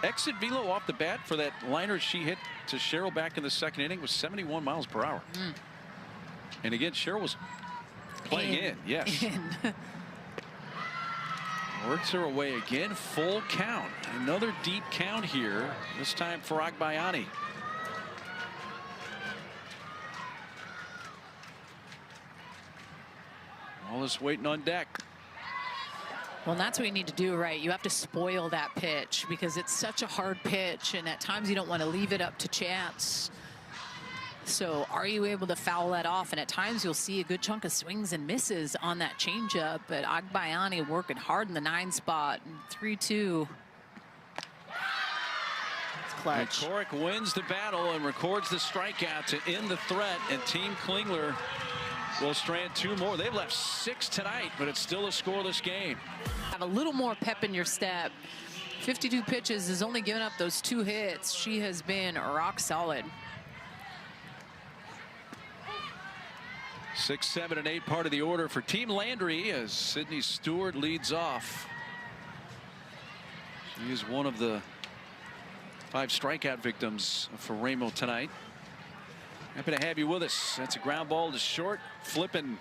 exit velo off the bat for that liner she hit to Sherrill back in the second inning was 71 miles per hour. And again, Sherrill was playing in. Yes. Works her away again. Full count. Another deep count here. This time for Agbayani. Wallace waiting on deck. Well, and that's what you need to do, right? You have to spoil that pitch because it's such a hard pitch, and at times you don't want to leave it up to chance. So are you able to foul that off? And at times you'll see a good chunk of swings and misses on that changeup, but Agbayani working hard in the 9 spot. 3-2. It's clutch. And Corrick wins the battle and records the strikeout to end the threat, and Team Klingler will strand 2 more. They've left 6 tonight, but it's still a scoreless game. Have a little more pep in your step. 52 pitches, has only given up those 2 hits. She has been rock solid. 6, 7, and 8 part of the order for Team Landry as Sydney Stewart leads off. She is one of the 5 strikeout victims for Ramo tonight. Happy to have you with us. That's a ground ball to short, flipping.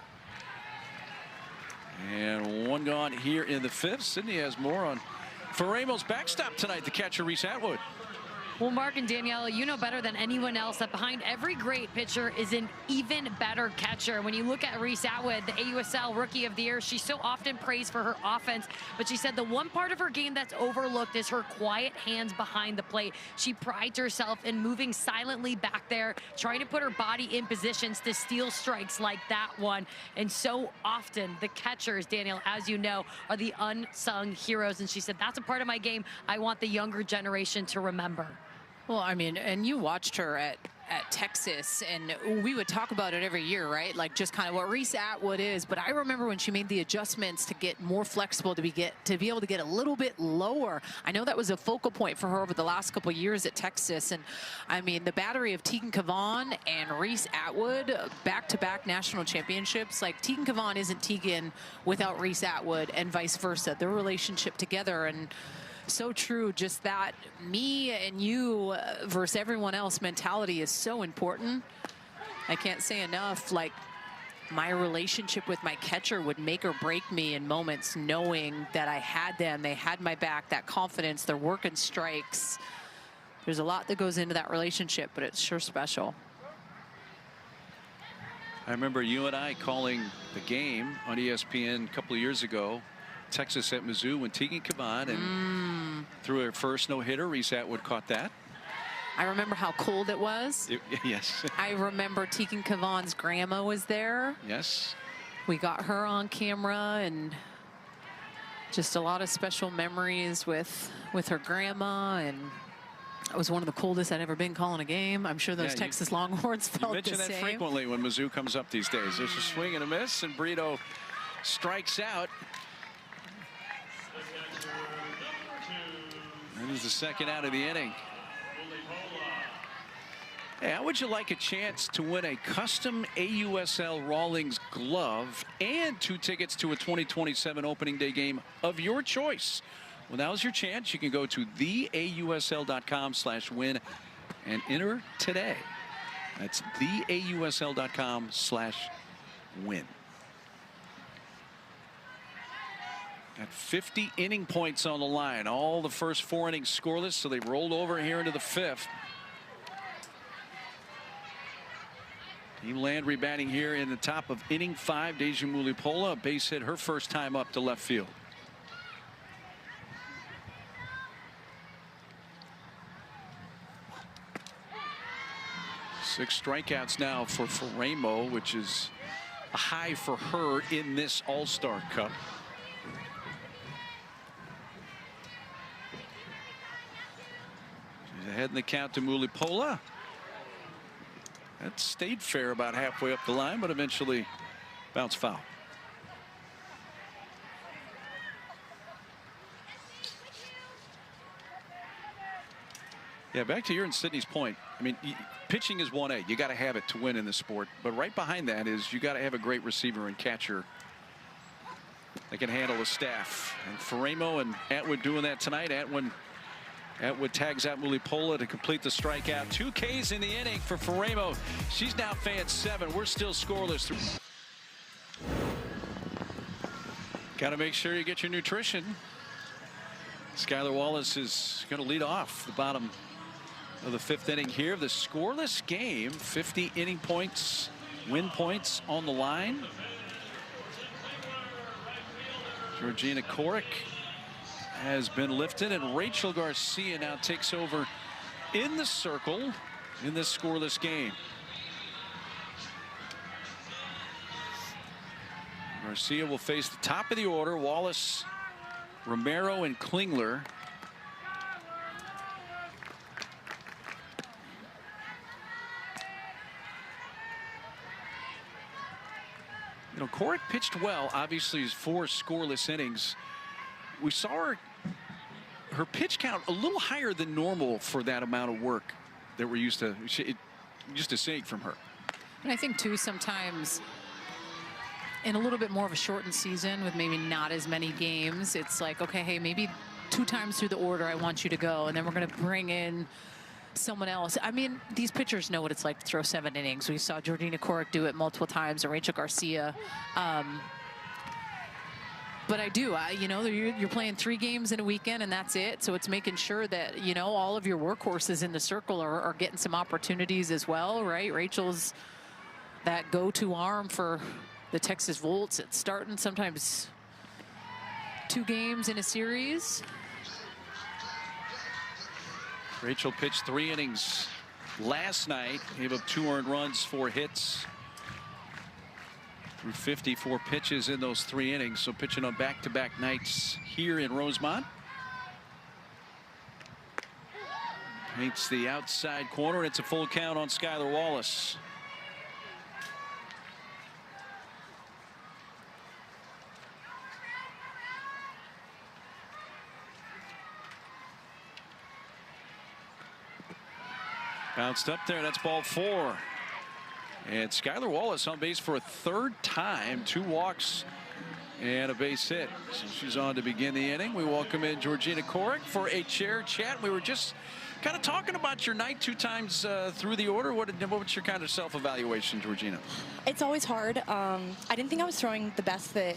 And 1 gone here in the 5th. Sydney has more on for Ramo's backstop tonight, the catcher Reese Atwood. Well, Mark and Danielle, you know better than anyone else that behind every great pitcher is an even better catcher. When you look at Reese Atwood, the AUSL Rookie of the Year, she's so often praised for her offense, but she said the one part of her game that's overlooked is her quiet hands behind the plate. She prides herself in moving silently back there, trying to put her body in positions to steal strikes like that one. And so often the catchers, Danielle, as you know, are the unsung heroes. And she said, that's a part of my game I want the younger generation to remember. Well, I mean, and you watched her at at Texas, and we would talk about it every year, right? Like just kind of what Reese Atwood is. But I remember when she made the adjustments to get more flexible, to be able to get a little bit lower. I know that was a focal point for her over the last couple of years at Texas. And I mean, the battery of Tegan Cavan and Reese Atwood, back-to-back national championships. Like Tegan Cavan isn't Tegan without Reese Atwood, and vice versa. Their relationship together, and so true, just that me and you versus everyone else mentality is so important. I can't say enough, like my relationship with my catcher would make or break me in moments, knowing that I had them, they had my back, that confidence, they're working strikes. There's a lot that goes into that relationship, but it's sure special. I remember you and I calling the game on ESPN a couple of years ago, Texas at Mizzou, when Tegan Cavan and threw her first no-hitter. Reese Atwood caught that. I remember how cold it was. Yes. I remember Tegan Cavan's grandma was there. Yes. We got her on camera, and just a lot of special memories with her grandma, and it was one of the coldest I'd ever been calling a game. I'm sure those Texas Longhorns felt the same. You mention that frequently when Mizzou comes up these days. There's a swing and a miss, and Brito strikes out. That is the second out of the inning. Hey, how would you like a chance to win a custom AUSL Rawlings glove and 2 tickets to a 2027 opening day game of your choice? Well, now's your chance. You can go to theausl.com/win and enter today. That's theausl.com/win. Got 50 inning points on the line. All the first 4 innings scoreless, so they rolled over here into the 5th. Team Landry batting here in the top of inning 5. Deja Mulipola, a base hit her first time up to left field. Six strikeouts now for Faremo, which is a high for her in this All-Star Cup. She's ahead in the count to Mulipola. That stayed fair about halfway up the line, but eventually bounced foul. Yeah, back to your and Sydney's point. I mean, pitching is 1A. You got to have it to win in this sport. But right behind that is you got to have a great receiver and catcher that can handle the staff. And Faremo and Atwood doing that tonight. Atwood tags out Mulipola to complete the strikeout. 2 Ks in the inning for Faremo. She's now fan 7. We're still scoreless. Got to make sure you get your nutrition. Skylar Wallace is going to lead off the bottom of the 5th inning here. The scoreless game, 50 inning points, win points on the line. Georgina Korick has been lifted, and Rachel Garcia now takes over in the circle in this scoreless game. Garcia will face the top of the order. Wallace, Romero, and Klingler. You know, Korick pitched well. Obviously, his 4 scoreless innings. We saw her pitch count a little higher than normal for that amount of work that we're used to seeing from her. And I think too, sometimes in a little bit more of a shortened season with maybe not as many games, it's like, okay, hey, maybe 2 times through the order I want you to go, and then we're going to bring in someone else. I mean, these pitchers know what it's like to throw 7 innings. We saw Georgina Korick do it multiple times, and Rachel Garcia. But I do, you know, you're playing 3 games in a weekend, and that's it. So it's making sure that, you know, all of your workhorses in the circle are getting some opportunities as well, right? Rachel's that go-to arm for the Texas Volts. It's starting sometimes 2 games in a series. Rachel pitched 3 innings last night, gave up 2 earned runs, 4 hits. Through 54 pitches in those 3 innings, so pitching on back-to-back nights here in Rosemont. Paints the outside corner. It's a full count on Skylar Wallace. Bounced up there. That's ball 4. And Skylar Wallace on base for a 3rd time. 2 walks and a base hit. So she's on to begin the inning. We welcome in Georgina Korick for a chair chat. We were just kind of talking about your night 2 times through the order. What's your kind of self-evaluation, Georgina? It's always hard. I didn't think I was throwing the best that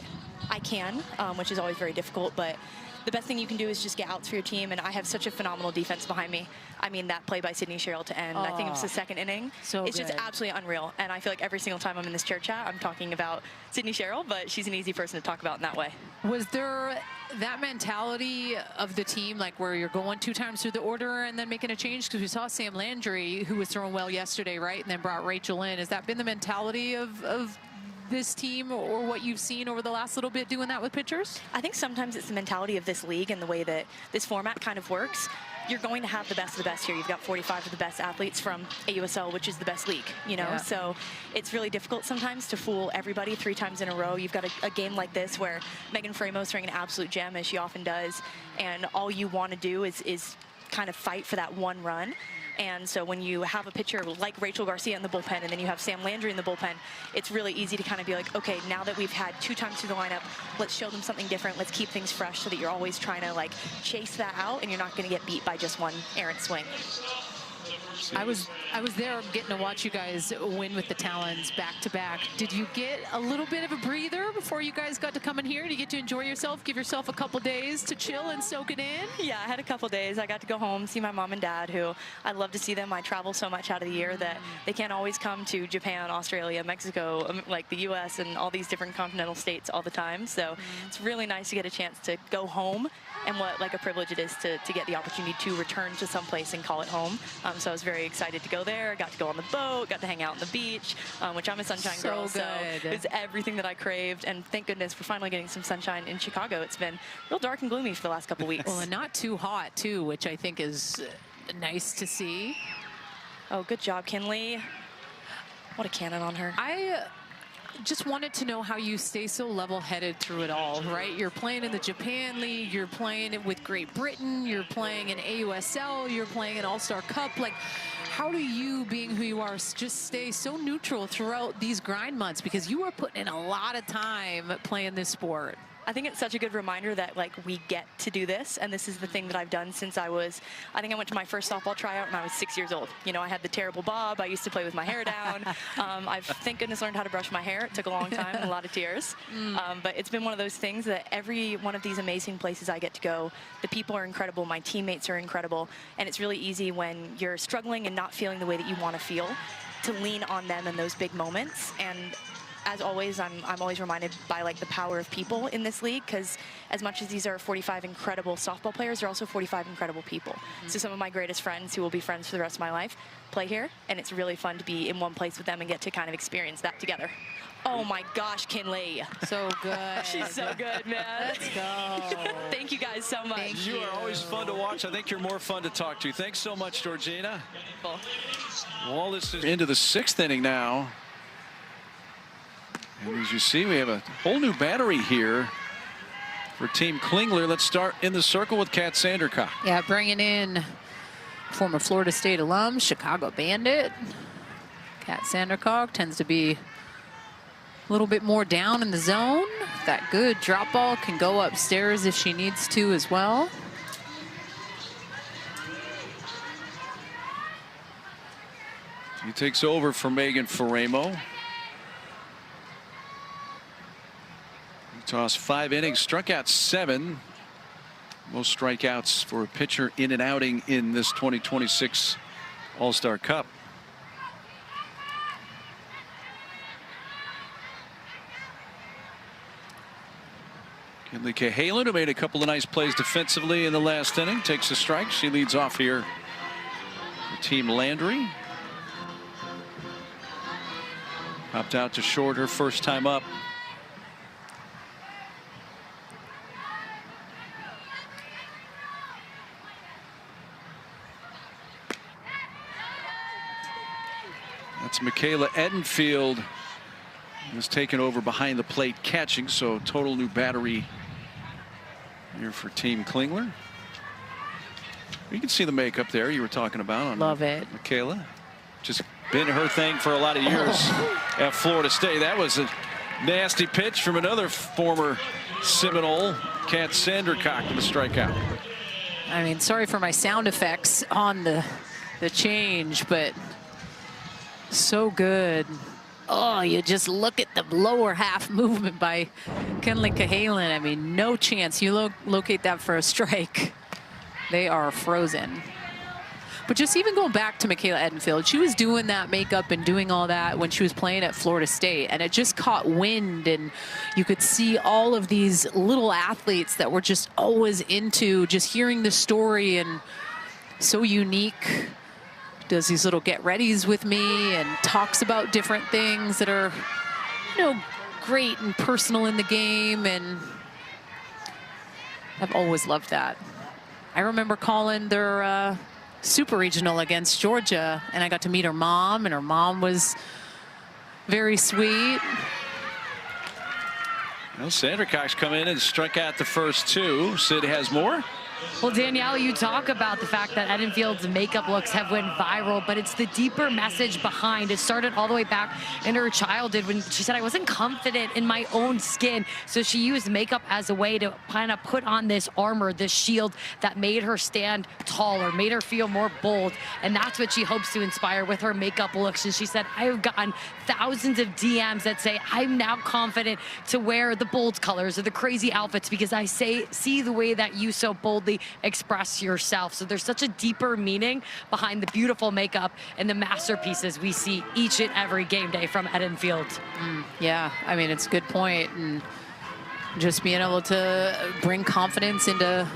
I can, which is always very difficult, but the best thing you can do is just get outs for your team, and I have such a phenomenal defense behind me. I mean, that play by Sydney Sherrill to end, I think it was the 2nd inning. So it's just absolutely unreal, and I feel like every single time I'm in this chair chat, I'm talking about Sydney Sherrill, but she's an easy person to talk about in that way. Was there that mentality of the team, like where you're going 2 times through the order and then making a change? Because we saw Sam Landry, who was throwing well yesterday, right, and then brought Rachel in. Has that been the mentality of this team, or what you've seen over the last little bit doing that with pitchers? I think sometimes it's the mentality of this league and the way that this format kind of works. You're going to have the best of the best here. You've got 45 of the best athletes from AUSL, which is the best league, you know? Yeah. So it's really difficult sometimes to fool everybody 3 times in a row. You've got a game like this where Megan Framo's throwing an absolute gem, as she often does, and all you want to do is kind of fight for that 1 run. And so when you have a pitcher like Rachel Garcia in the bullpen, and then you have Sam Landry in the bullpen, it's really easy to kind of be like, okay, now that we've had 2 times through the lineup, let's show them something different. Let's keep things fresh so that you're always trying to like chase that out, and you're not going to get beat by just 1 errant swing. I was there getting to watch you guys win with the Talons back-to-back. Did you get a little bit of a breather before you guys got to come in here? Did you get to enjoy yourself, give yourself a couple days to chill and soak it in? Yeah, I had a couple days. I got to go home, see my mom and dad, who I love to see them. I travel so much out of the year that they can't always come to Japan, Australia, Mexico, like the U.S. and all these different continental states all the time. So it's really nice to get a chance to go home, and what like a privilege it is to get the opportunity to return to someplace and call it home. So I was very excited to go there. Got to go on the boat, got to hang out on the beach, which I'm a sunshine girl, so it's everything that I craved. And thank goodness we're finally getting some sunshine in Chicago. It's been real dark and gloomy for the last couple weeks. Well, and not too hot too, which I think is nice to see. Oh, good job, Kinley. What a cannon on her. I just wanted to know how you stay so level-headed through it all, right? You're playing in the Japan League, you're playing it with Great Britain, you're playing in AUSL, you're playing in All-Star Cup. Like, how do you, being who you are, just stay so neutral throughout these grind months? Because you are putting in a lot of time playing this sport. I think it's such a good reminder that like we get to do this, and this is the thing that I've done since I went to my first softball tryout when I was 6 years old. You know, I had the terrible bob. I used to play with my hair down. I've, thank goodness, learned how to brush my hair. It took a long time and a lot of tears. But it's been one of those things that every one of these amazing places I get to go, the people are incredible, my teammates are incredible, and it's really easy when you're struggling and not feeling the way that you want to feel to lean on them in those big moments. And as always, I'm always reminded by like the power of people in this league, because as much as these are 45 incredible softball players, they're also 45 incredible people. So some of my greatest friends, who will be friends for the rest of my life, play here, and it's really fun to be in one place with them and get to kind of experience that together. Oh my gosh, Kinley. So good. She's so good, man. Let's go. Thank you guys so much. Thank You are always fun to watch. I think you're more fun to talk to. Thanks so much, Georgina. Cool. Wallace is into the 6th inning now. And as you see, we have a whole new battery here for Team Klingler. Let's start in the circle with Kat Sandercock. Yeah, bringing in former Florida State alum, Chicago Bandit. Kat Sandercock tends to be a little bit more down in the zone. That good drop ball can go upstairs if she needs to as well. He takes over for Megan Faramo. Tossed 5 innings, struck out 7. Most strikeouts for a pitcher in an outing in this 2026 All-Star Cup. Kinley Cahalan, who made a couple of nice plays defensively in the last inning, takes a strike. She leads off here for Team Landry. Popped out to short her first time up. strikeouts. Michaela Edenfield was taken over behind the plate catching, so total new battery here for Team Klingler. You can see the makeup there you were talking about on Love it. Michaela. Just been her thing for a lot of years at Florida State. That was a nasty pitch from another former Seminole, Kat Sandercock, with a strikeout. I mean, sorry for my sound effects on the change, but so good. Oh, you just look at the lower half movement by Kenley Cahalan. I mean, no chance. You locate that for a strike. They are frozen. But just even going back to Michaela Edenfield, she was doing that makeup and doing all that when she was playing at Florida State, and it just caught wind, and you could see all of these little athletes that were just always into just hearing the story, and so unique. Does these little get-readies with me and talks about different things that are, you know, great and personal in the game, and I've always loved that. I remember calling their super regional against Georgia, and I got to meet her mom, and her mom was very sweet. Well, Sandercock's come in and struck out the first two. Sid has more. Well, Danielle, you talk about the fact that Edenfield's makeup looks have went viral, but it's the deeper message behind. It started all the way back in her childhood when she said, I wasn't confident in my own skin. So she used makeup as a way to kind of put on this armor, this shield that made her stand taller, made her feel more bold. And that's what she hopes to inspire with her makeup looks. And she said, I have gotten thousands of DMs that say, I'm now confident to wear the bold colors or the crazy outfits because I see the way that you so boldly express yourself. So there's such a deeper meaning behind the beautiful makeup and the masterpieces we see each and every game day from Edenfield. Yeah, I mean, it's a good point, and just being able to bring confidence into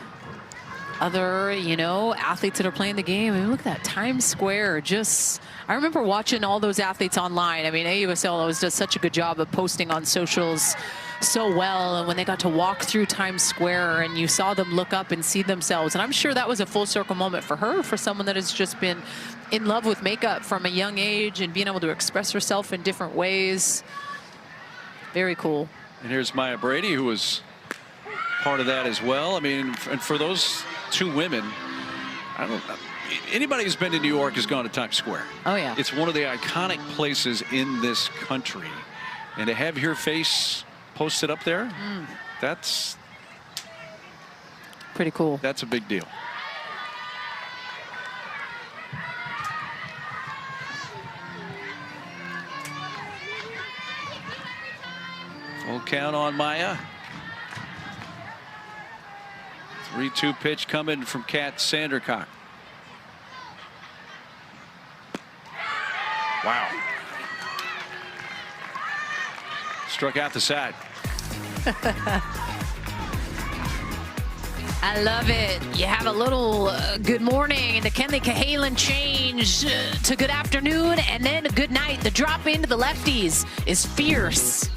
other, you know, athletes that are playing the game. I mean, look at that Times Square. Just, I remember watching all those athletes online. I mean, AUSL always does such a good job of posting on socials so well, and when they got to walk through Times Square and you saw them look up and see themselves, and I'm sure that was a full circle moment for her, for someone that has just been in love with makeup from a young age and being able to express herself in different ways. Very cool. And here's Maya Brady, who was part of that as well. I mean, and for those two women, I don't know, anybody who's been to New York has gone to Times Square. Oh yeah, it's one of the iconic places in this country, and to have your face posted up there, that's pretty cool. That's a big deal. Full count on Maya. 3-2 pitch coming from Kat Sandercock. Wow. Struck out the side. I love it. You have a little good morning, the Kenley Cahalan change to good afternoon, and then a good night. The drop into the lefties is fierce.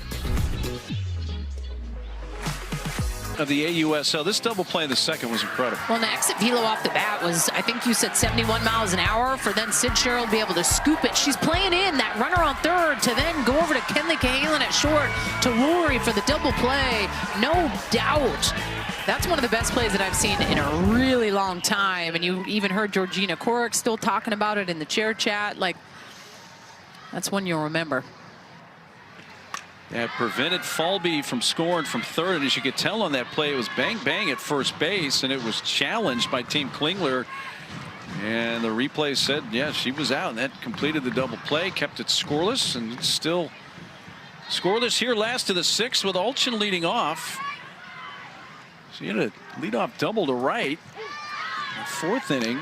Of the AUSL, this double play in the second was incredible. Well, the exit velo off the bat was, I think you said 71 miles an hour, for then Sid Sherrill to be able to scoop it. She's playing in that runner on third to then go over to Kenley Cahalan at short to Rory for the double play. No doubt. That's one of the best plays that I've seen in a really long time. And you even heard Georgina Korek still talking about it in the chair chat. Like, that's one you'll remember. That prevented Falby from scoring from third, and as you could tell on that play, it was bang bang at first base, and it was challenged by Team Klingler, and the replay said yeah, she was out, and that completed the double play, kept it scoreless, and still scoreless here last of the sixth with Olchen leading off. So you had a leadoff double to right, the fourth inning.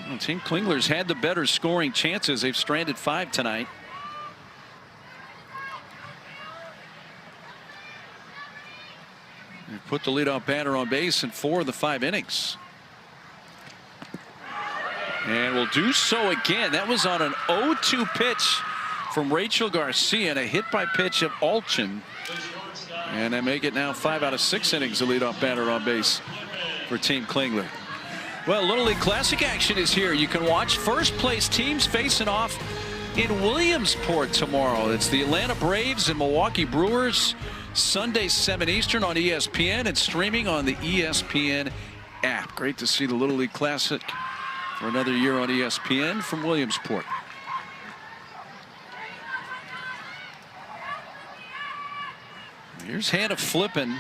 Well, Team Klingler's had the better scoring chances. They've stranded 5 tonight. Put the leadoff batter on base in 4 of the 5 innings. And will do so again. That was on an 0-2 pitch from Rachel Garcia and a hit by pitch of Olchen. And they make it now 5 out of 6 innings, the leadoff batter on base for Team Klingler. Well, Little League Classic action is here. You can watch first place teams facing off in Williamsport tomorrow. It's the Atlanta Braves and Milwaukee Brewers. Sunday 7 Eastern on ESPN and streaming on the ESPN app. Great to see the Little League Classic for another year on ESPN from Williamsport. Here's Hannah flipping.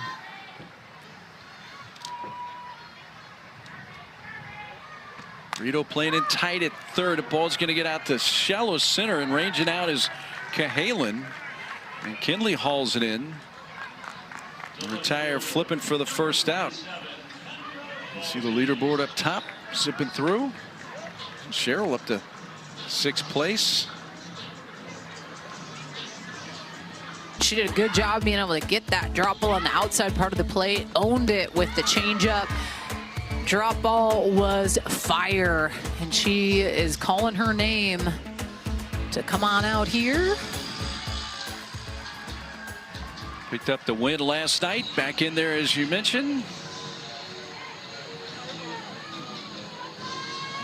Rito playing in tight at third. The ball's going to get out to shallow center, and ranging out is Cahalan. And Kinley hauls it in. Retire flipping for the first out. You see the leaderboard up top zipping through. Cheryl up to 6th place. She did a good job being able to get that drop ball on the outside part of the plate. Owned it with the changeup. Drop ball was fire, and she is calling her name to come on out here. Picked up the win last night. Back in there, as you mentioned.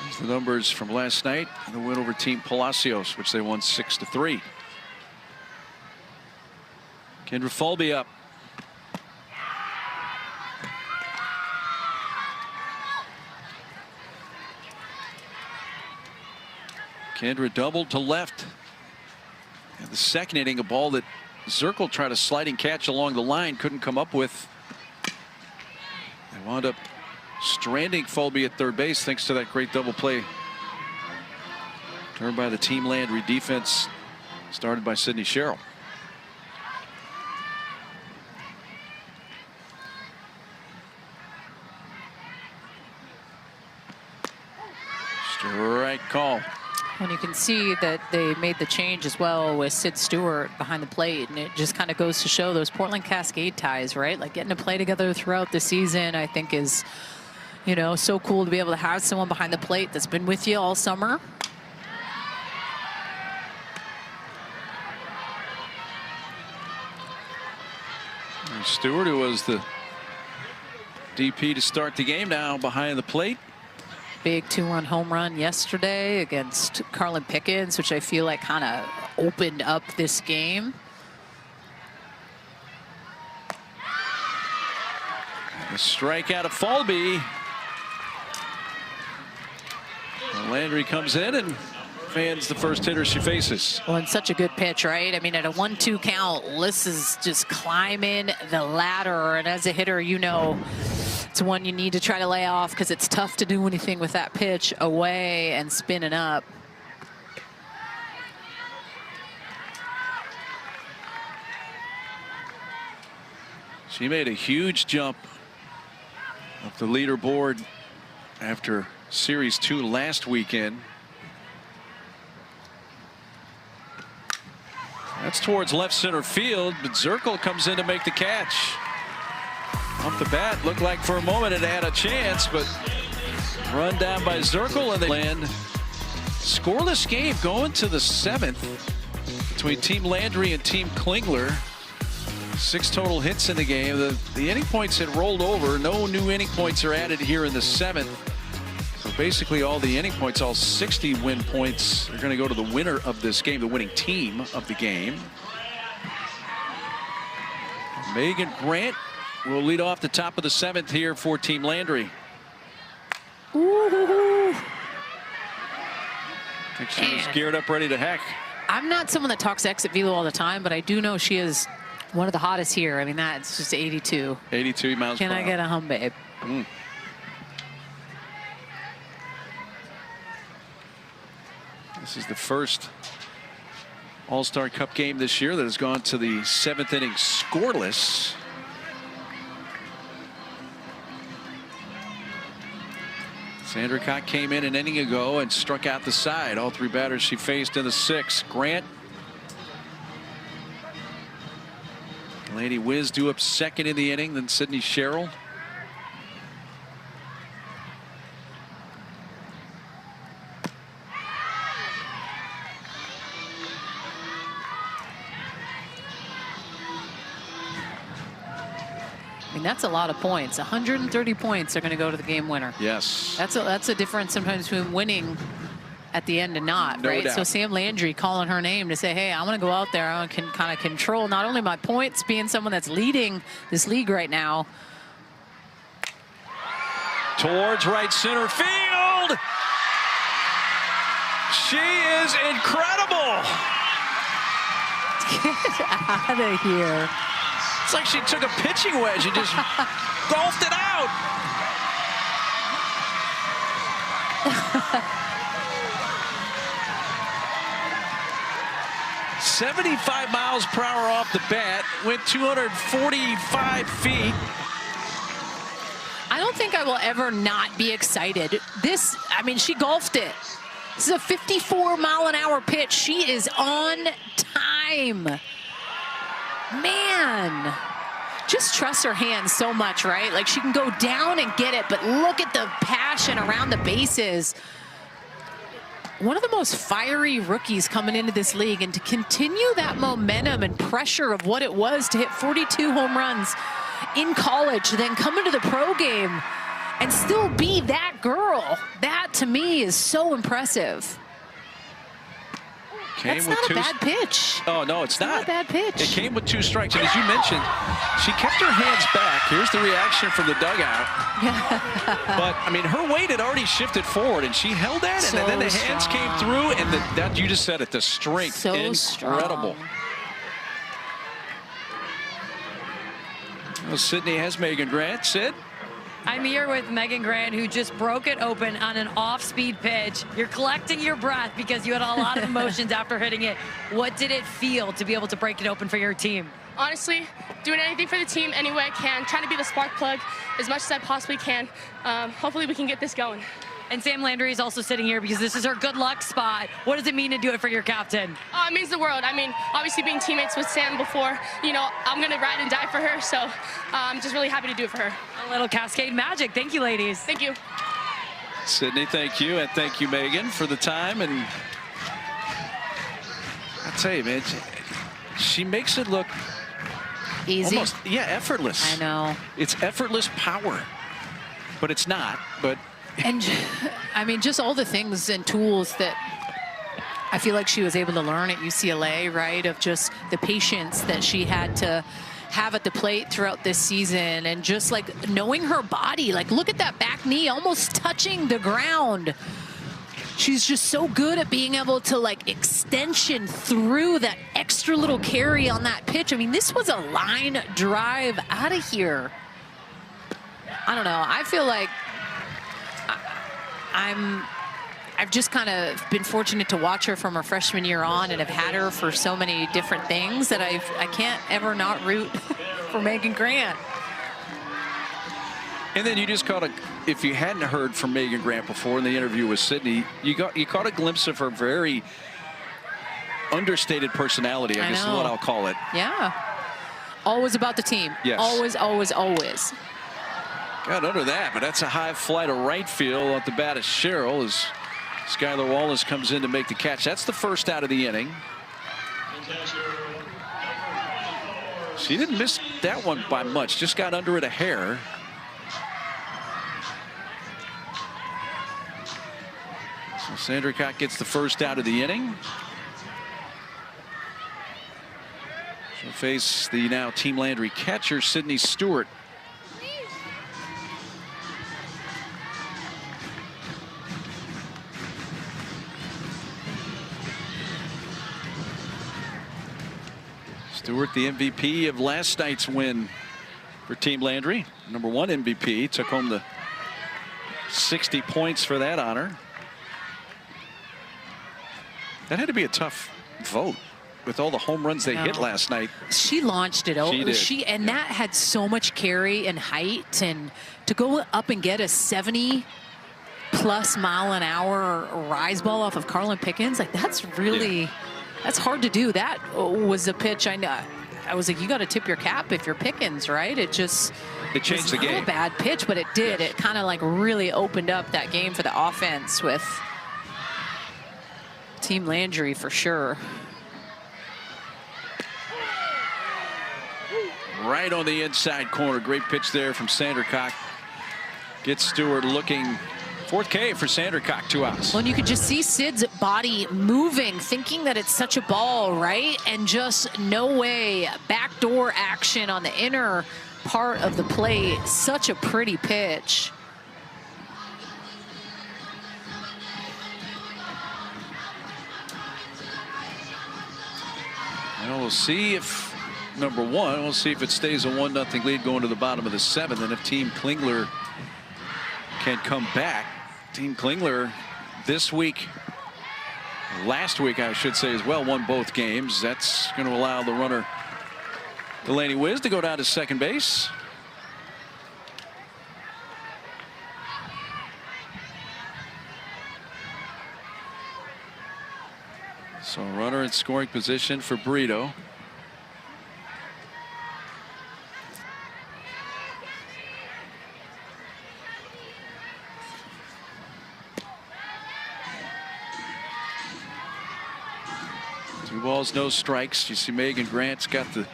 Here's the numbers from last night. The win over Team Palacios, which they won 6-3. Kendra Falby up. Kendra doubled to left. And the second inning, a ball that Zirkle tried a sliding catch along the line, couldn't come up with. They wound up stranding Falby at third base thanks to that great double play. Turned by the Team Landry defense, started by Sydney Sherrill. Strike call. And you can see that they made the change as well with Sid Stewart behind the plate. And it just kind of goes to show those Portland Cascade ties, right? Like getting to play together throughout the season, I think is, you know, so cool to be able to have someone behind the plate that's been with you all summer. And Stewart, who was the DP to start the game, now behind the plate. Big 2-run home run yesterday against Carlin Pickens, which I feel like kind of opened up this game. A strikeout of Falby. And Landry comes in and fans the first hitter she faces. Well, and such a good pitch, right? I mean, at a 1-2 count, Liz is just climbing the ladder. And as a hitter, you know, it's one you need to try to lay off because it's tough to do anything with that pitch away and spinning up. She made a huge jump up the leaderboard after Series 2 last weekend. That's towards left center field, but Zirkle comes in to make the catch. Off the bat, looked like for a moment it had a chance, but run down by Zirkle, and they land. Scoreless game going to the 7th between Team Landry and Team Klingler. 6 total hits in the game. The inning points had rolled over. No new inning points are added here in the 7th. So basically all the inning points, all 60 win points, are going to go to the winner of this game, the winning team of the game. Megan Grant will lead off the top of the 7th here for Team Landry. Ooh. I think she was geared up, ready to heck. I'm not someone that talks exit velo all the time, but I do know she is one of the hottest here. I mean, that's just 82. 82 miles per hour. Can I get a hum, babe? This is the first All-Star Cup game this year that has gone to the 7th inning scoreless. Sandra Cock came in an inning ago and struck out the side. All 3 batters she faced in the 6th. Grant, Lady Wiz due up 2nd in the inning, then Sydney Sherrill. mean, that's a lot of points. 130 points are going to go to the game winner. Yes. That's a difference sometimes between winning at the end and not, No right? doubt. So Sam Landry calling her name to say, hey, I want to go out there. I can kind of control not only my points, being someone that's leading this league right now. Towards right center field. She is incredible. Get out of here. It's like she took a pitching wedge and just golfed it out. 75 miles per hour off the bat, went 245 feet. I don't think I will ever not be excited. This, I mean, she golfed it. This is a 54-mile-an-hour pitch. She is on time. Man, just trust her hands so much, right? Like, she can go down and get it, but look at the passion around the bases. One of the most fiery rookies coming into this league, and to continue that momentum and pressure of what it was to hit 42 home runs in college, then come into the pro game and still be that girl, that to me is so impressive. That's not a bad pitch. Oh, no, it's not. Not a bad pitch. It came with 2 strikes, and as you mentioned, she kept her hands back. Here's the reaction from the dugout. But, I mean, her weight had already shifted forward, and she held that, So and then the hands came through, and that you just said it, the strength, So incredible. strong. Well, Sydney has Megan Grant. Sid? I'm here with Megan Grant, who just broke it open on an off-speed pitch. You're collecting your breath because you had a lot of emotions after hitting it. What did it feel to be able to break it open for your team? Honestly, doing anything for the team any way I can, trying to be the spark plug as much as I possibly can. Hopefully we can get this going. And Sam Landry is also sitting here because this is her good luck spot. What does it mean to do it for your captain? Oh, it means the world. I mean, obviously being teammates with Sam before, you know, I'm going to ride and die for her. So I'm just really happy to do it for her. A little Cascade magic. Thank you, ladies. Thank you. Sydney, thank you. And thank you, Megan, for the time. And I tell you, man, she makes it look Easy. almost, yeah, effortless. I know. It's effortless power. But it's not. But And I mean, just all the things and tools that I feel like she was able to learn at UCLA, right? Of just the patience that she had to have at the plate throughout this season, and just like knowing her body. Like, look at that back knee almost touching the ground. She's just so good at being able to like extension through that extra little carry on that pitch. I mean, this was a line drive out of here. I don't know. I feel like I've just kind of been fortunate to watch her from her freshman year on, and have had her for so many different things that I can't ever not root for Megan Grant. And then you just caught if you hadn't heard from Megan Grant before in the interview with Sydney, you caught a glimpse of her very understated personality, I guess is what I'll call it. Yeah. Always about the team. Yes. Always, always, always. Got under that, but that's a high fly to right field at the bat of Cheryl as Skylar Wallace comes in to make the catch. That's the first out of the inning. She didn't miss that one by much, just got under it a hair. So Sandricott gets the first out of the inning. She'll face the now Team Landry catcher, Sydney Stewart. Stewart, the MVP of last night's win for Team Landry. #1 MVP, took home the 60 points for that honor. That had to be a tough vote with all the home runs they hit last night. She launched it over. And that had so much carry and height, and to go up and get a 70+ mile an hour rise ball off of Carlin Pickens, like that's really, that's hard to do. That was a pitch I was like, you got to tip your cap if you're Pickens, right? It changed the game. Not a bad pitch, but it did. It kind of like really opened up that game for the offense with Team Landry for sure. right on the inside corner. Great pitch there from Sandercock. Gets Stewart looking. Fourth K for Sandercock, 2 outs. Well, and you could just see Sid's body moving, thinking that it's such a ball, right? And just no way. Backdoor action on the inner part of the plate. Such a pretty pitch. And we'll see if, number one, we'll see if it stays a 1-0 lead going to the bottom of the 7th, and if Team Klingler can come back. Team Klingler this week, last week I should say as well, won both games. That's going to allow the runner Delaney Wiz to go down to second base. So runner in scoring position for Brito. Two balls, no strikes. You see Megan Grant's got the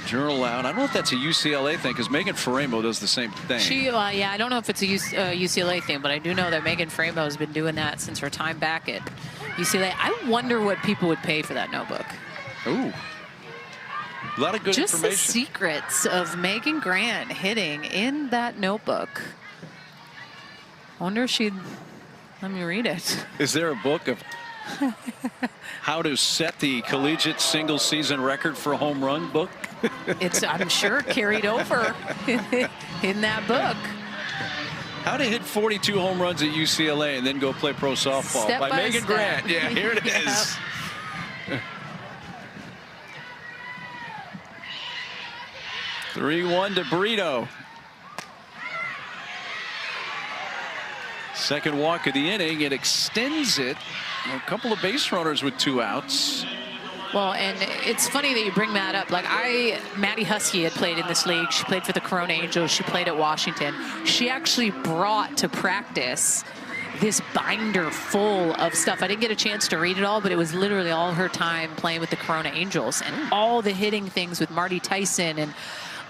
journal out. I don't know if that's a UCLA thing, because Megan Faremo does the same thing. She, yeah, I don't know if it's a UCLA thing, but I do know that Megan Faremo has been doing that since her time back at UCLA. I wonder what people would pay for that notebook. Ooh. A lot of good Just information. The secrets of Megan Grant hitting in that notebook. I wonder if she'd let me read it. Is there a book of how to set the collegiate single season record for a home run book? It's, I'm sure, carried over in that book. How to hit 42 home runs at UCLA and then go play pro softball Step by Megan step. Grant. Yeah, here it is. 3-1 to Brito. Second walk of the inning. It extends it. A couple of base runners with 2 outs. Well, and it's funny that you bring that up. Like, Maddie Husky had played in this league. She played for the Corona Angels. She played at Washington. She actually brought to practice this binder full of stuff. I didn't get a chance to read it all, but it was literally all her time playing with the Corona Angels and all the hitting things with Marty Tyson. And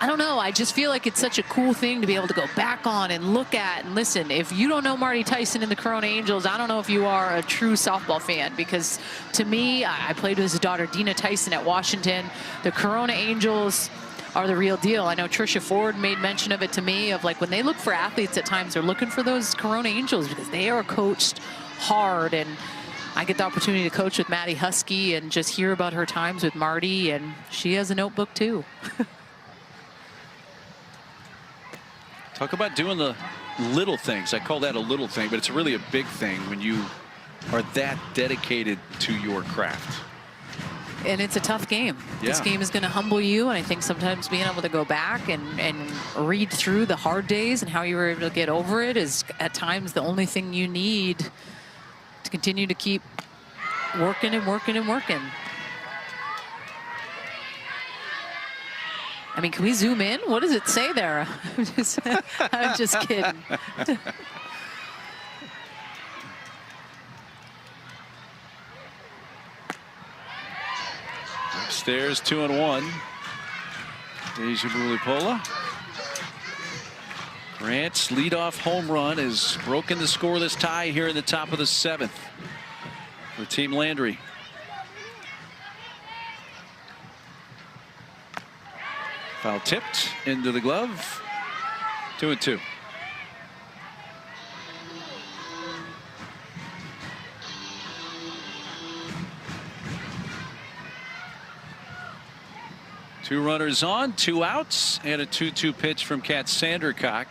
I don't know, I just feel like it's such a cool thing to be able to go back on and look at and listen. If you don't know Marty Tyson and the Corona Angels, I don't know if you are a true softball fan, because to me, I played with his daughter Dina Tyson at Washington. The Corona Angels are the real deal. I know Trisha Ford made mention of it to me, of like when they look for athletes at times, they're looking for those Corona Angels because they are coached hard. And I get the opportunity to coach with Maddie Husky and just hear about her times with Marty, and she has a notebook too. Talk about doing the little things. I call that a little thing, but it's really a big thing when you are that dedicated to your craft. And it's a tough game. Yeah. This game is going to humble you, and I think sometimes being able to go back and read through the hard days and how you were able to get over it is at times the only thing you need to continue to keep working and working and working. I mean, can we zoom in? What does it say there? I'm just kidding. Upstairs, 2-1. Deja Mulipola. Grant's leadoff home run has broken the scoreless tie here in the top of the 7th for Team Landry. Foul tipped into the glove. 2-2. Two runners on, 2 outs, and a 2-2 pitch from Kat Sandercock.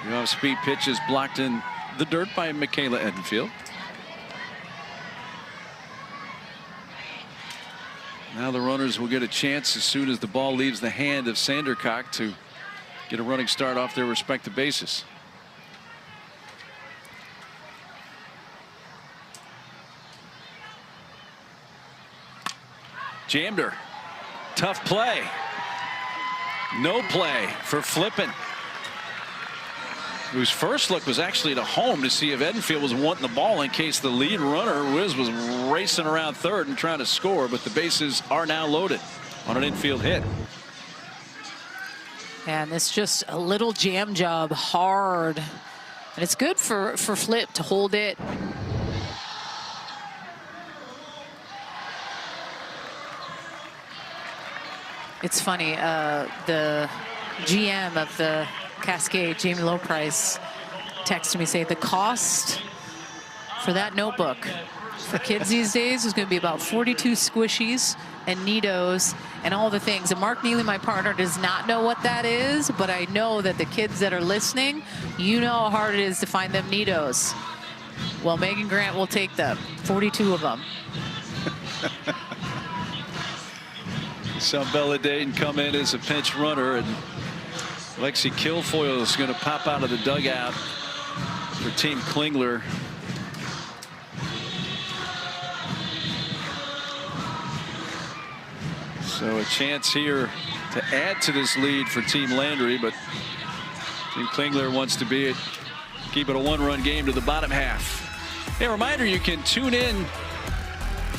The off-speed pitch is blocked in the dirt by Michaela Edenfield. Now the runners will get a chance as soon as the ball leaves the hand of Sandercock to get a running start off their respective bases. Jammed her. Tough play. No play for Flippin, whose first look was actually to home to see if Edenfield was wanting the ball in case the lead runner, Wiz, was racing around third and trying to score, but the bases are now loaded on an infield hit. And it's just a little jam job, hard. And it's good for Flip to hold it. It's funny, the GM of the Cascade, Jamie Lowprice, texted me saying the cost for that notebook for kids these days is going to be about 42 squishies and Nidos and all the things. And Mark Neely, my partner, does not know what that is, but I know that the kids that are listening, you know how hard it is to find them Nidos. Well, Megan Grant will take them, 42 of them. Saw Bella Dayton come in as a pinch runner, and Lexi Kilfoyle is going to pop out of the dugout for Team Klingler. So a chance here to add to this lead for Team Landry, but Team Klingler wants to keep it a one-run game to the bottom half. A reminder, you can tune in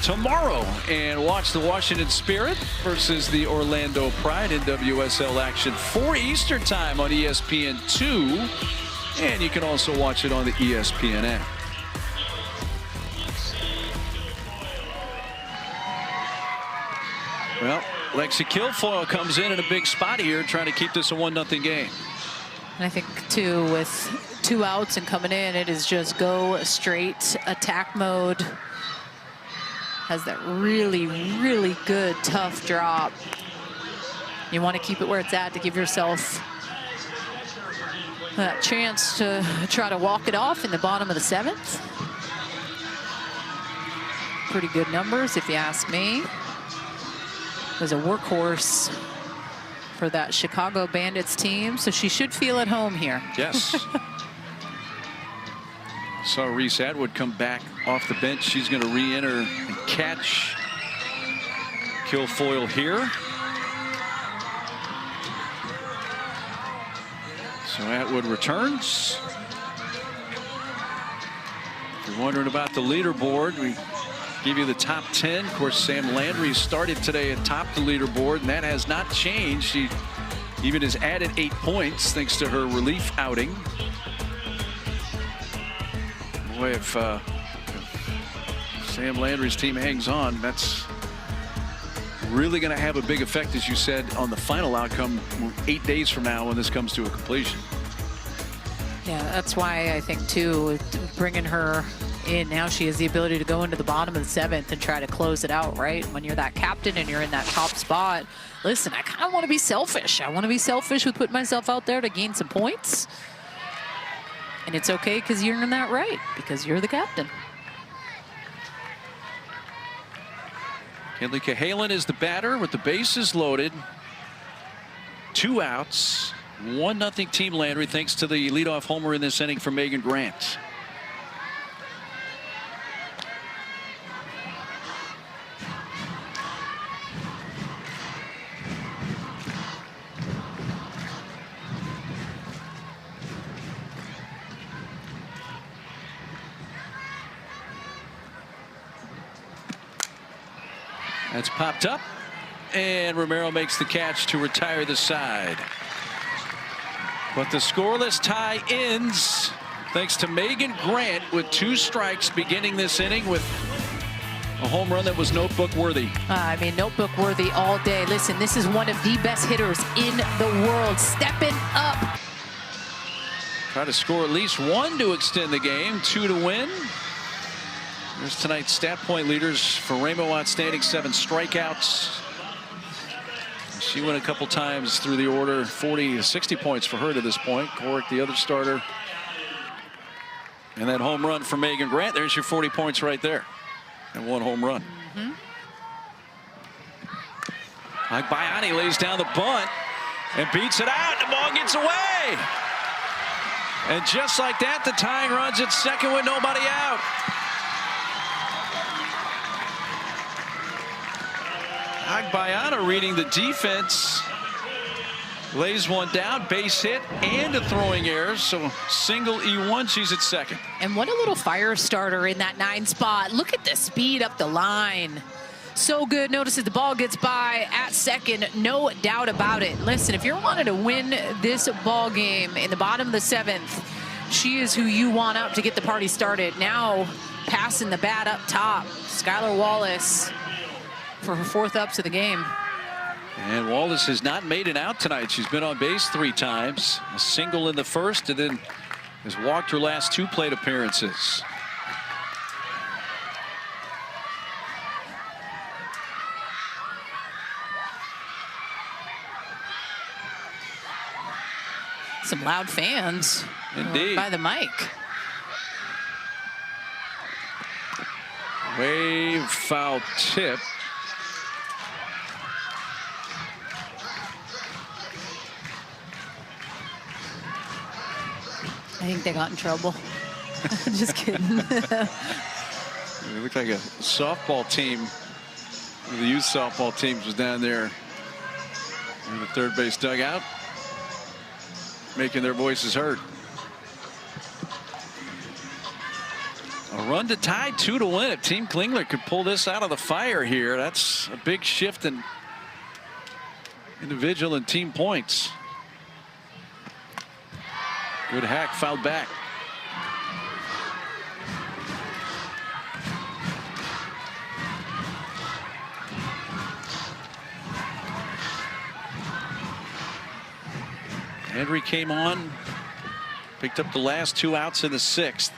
tomorrow and watch the Washington Spirit versus the Orlando Pride in WSL action 4 Eastern time on ESPN2, and you can also watch it on the ESPN app. Well, Lexi Kilfoyle comes in a big spot here, trying to keep this a 1-0 game. And I think, too, with 2 outs and coming in, it is just go straight attack mode. Has that really, really good, tough drop. You want to keep it where it's at to give yourself that chance to try to walk it off in the bottom of the 7th. Pretty good numbers, if you ask me. Was a workhorse for that Chicago Bandits team, so she should feel at home here. Yes. Saw Reese Atwood come back off the bench. She's going to re-enter and catch Kilfoyle here. So Atwood returns. If you're wondering about the leaderboard, we give you the top 10. Of course, Sam Landry started today atop the leaderboard, and that has not changed. She even has added 8 points thanks to her relief outing. Boy, if Sam Landry's team hangs on, that's really going to have a big effect, as you said, on the final outcome 8 days from now when this comes to a completion. Yeah, that's why I think, too, bringing her in now, she has the ability to go into the bottom of the 7th and try to close it out, right? When you're that captain and you're in that top spot, listen, I kind of want to be selfish. I want to be selfish with putting myself out there to gain some points. And it's okay because you're in that right, because you're the captain. Kinley Cahalan is the batter with the bases loaded. 2 outs, 1-0 Team Landry, thanks to the leadoff homer in this inning from Megan Grant. That's popped up, and Romero makes the catch to retire the side. But the scoreless tie ends thanks to Megan Grant with 2 strikes beginning this inning with a home run that was notebook worthy. I mean, notebook worthy all day. Listen, this is one of the best hitters in the world, stepping up. Try to score at least 1 to extend the game, 2 to win. Here's tonight's stat point leaders for Rainbow outstanding, 7 strikeouts. She went a couple times through the order, 40 to 60 points for her to this point. Corrick, the other starter. And that home run for Megan Grant. There's your 40 points right there. And 1 home run. Agbayani lays down the bunt and beats it out. The ball gets away. And just like that, the tying run's at second with nobody out. Agbayani reading the defense, lays one down, base hit and a throwing error, so single E1, she's at second. And what a little fire starter in that 9 spot. Look at the speed up the line. so good. Notices the ball gets by at second, no doubt about it. Listen, if you're wanting to win this ball game in the bottom of the 7th, she is who you want up to get the party started. Now passing the bat up top, Skylar Wallace for her 4th ups of the game. And Wallace has not made an out tonight. She's been on base 3 times, a single in the first, and then has walked her last 2 plate appearances. Some loud fans. Indeed. By the mic. Wave foul tip. I think they got in trouble. Just kidding. It looked like a softball team. One of the youth softball teams was down there in the third base dugout, making their voices heard. A run to tie, 2 to win. If Team Klingler could pull this out of the fire here, that's a big shift in individual and team points. Good hack, fouled back. Landry came on, picked up the last 2 outs in the 6th.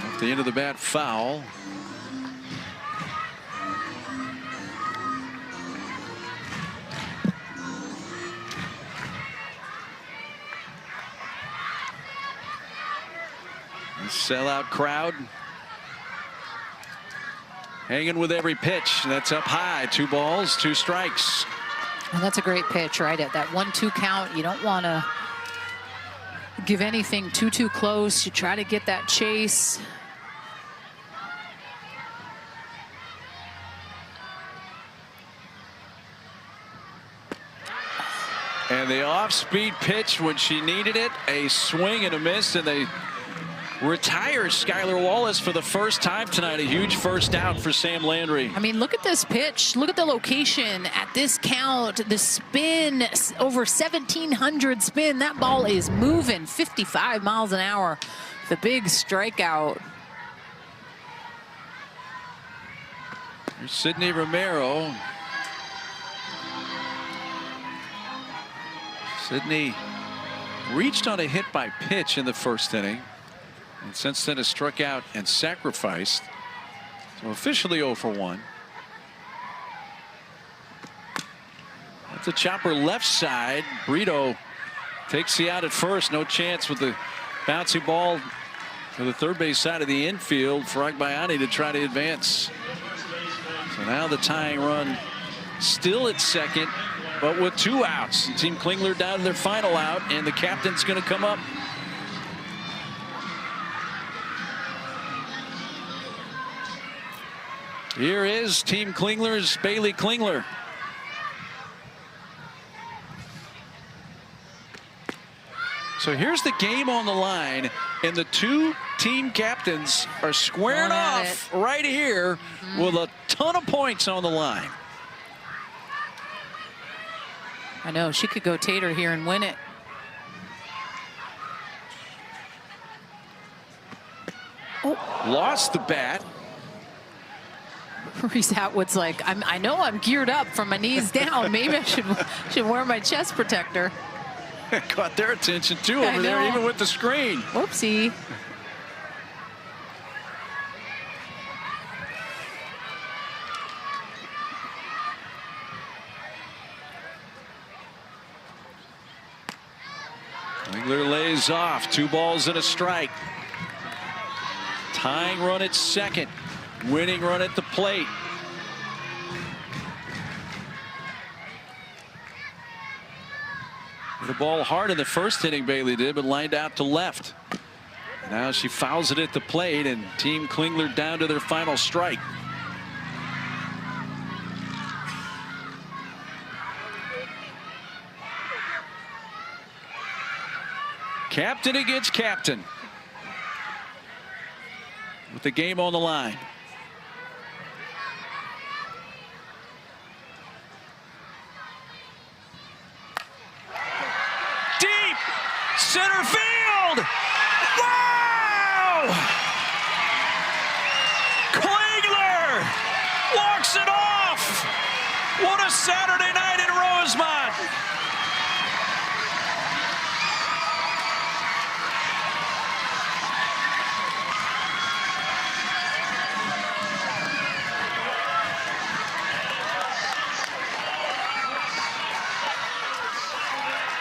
Off the end of the bat, foul. Sellout crowd hanging with every pitch. That's up high. 2 balls, 2 strikes. And that's a great pitch, right? At that 1-2 count, you don't want to give anything too close. You try to get that chase. And the off-speed pitch when she needed it. A swing and a miss, and they retires Skylar Wallace for the first time tonight. A huge first out for Sam Landry. I mean, look at this pitch. Look at the location at this count. The spin, over 1,700 spin. That ball is moving 55 miles an hour. The big strikeout. Here's Sydney Romero. Sydney reached on a hit by pitch in the first inning. And since then has struck out and sacrificed. So officially 0 for 1. That's a chopper left side. Brito takes the out at first. No chance with the bouncy ball to the third base side of the infield for Agbayani to try to advance. So now the tying run still at second, but with 2 outs. And Team Klingler down to their final out, and the captain's going to come up. Here is Team Klingler's Bailey Klingler. So here's the game on the line, and the 2 team captains are squaring off right here with a ton of points on the line. I know, she could go Tater here and win it. Oh. Lost the bat. Reese Atwood's like, I know I'm geared up from my knees down. Maybe I should wear my chest protector. Caught their attention too over there, even with the screen. Whoopsie. Klingler lays off. 2 balls and a strike. Tying run at second. Winning run at the plate. The ball hard in the first inning, Bailey did, but lined out to left. Now she fouls it at the plate, and Team Klingler down to their final strike. Captain against captain. With the game on the line. Deep center field. Wow! Klingler walks it off. What a Saturday night in Rosemont.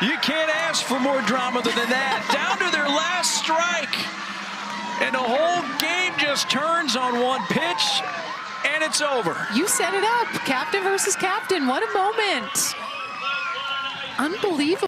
You can't ask for more drama than that. Down to their last strike. And the whole game just turns on one pitch, and it's over. You set it up. Captain versus captain. What a moment. Unbelievable.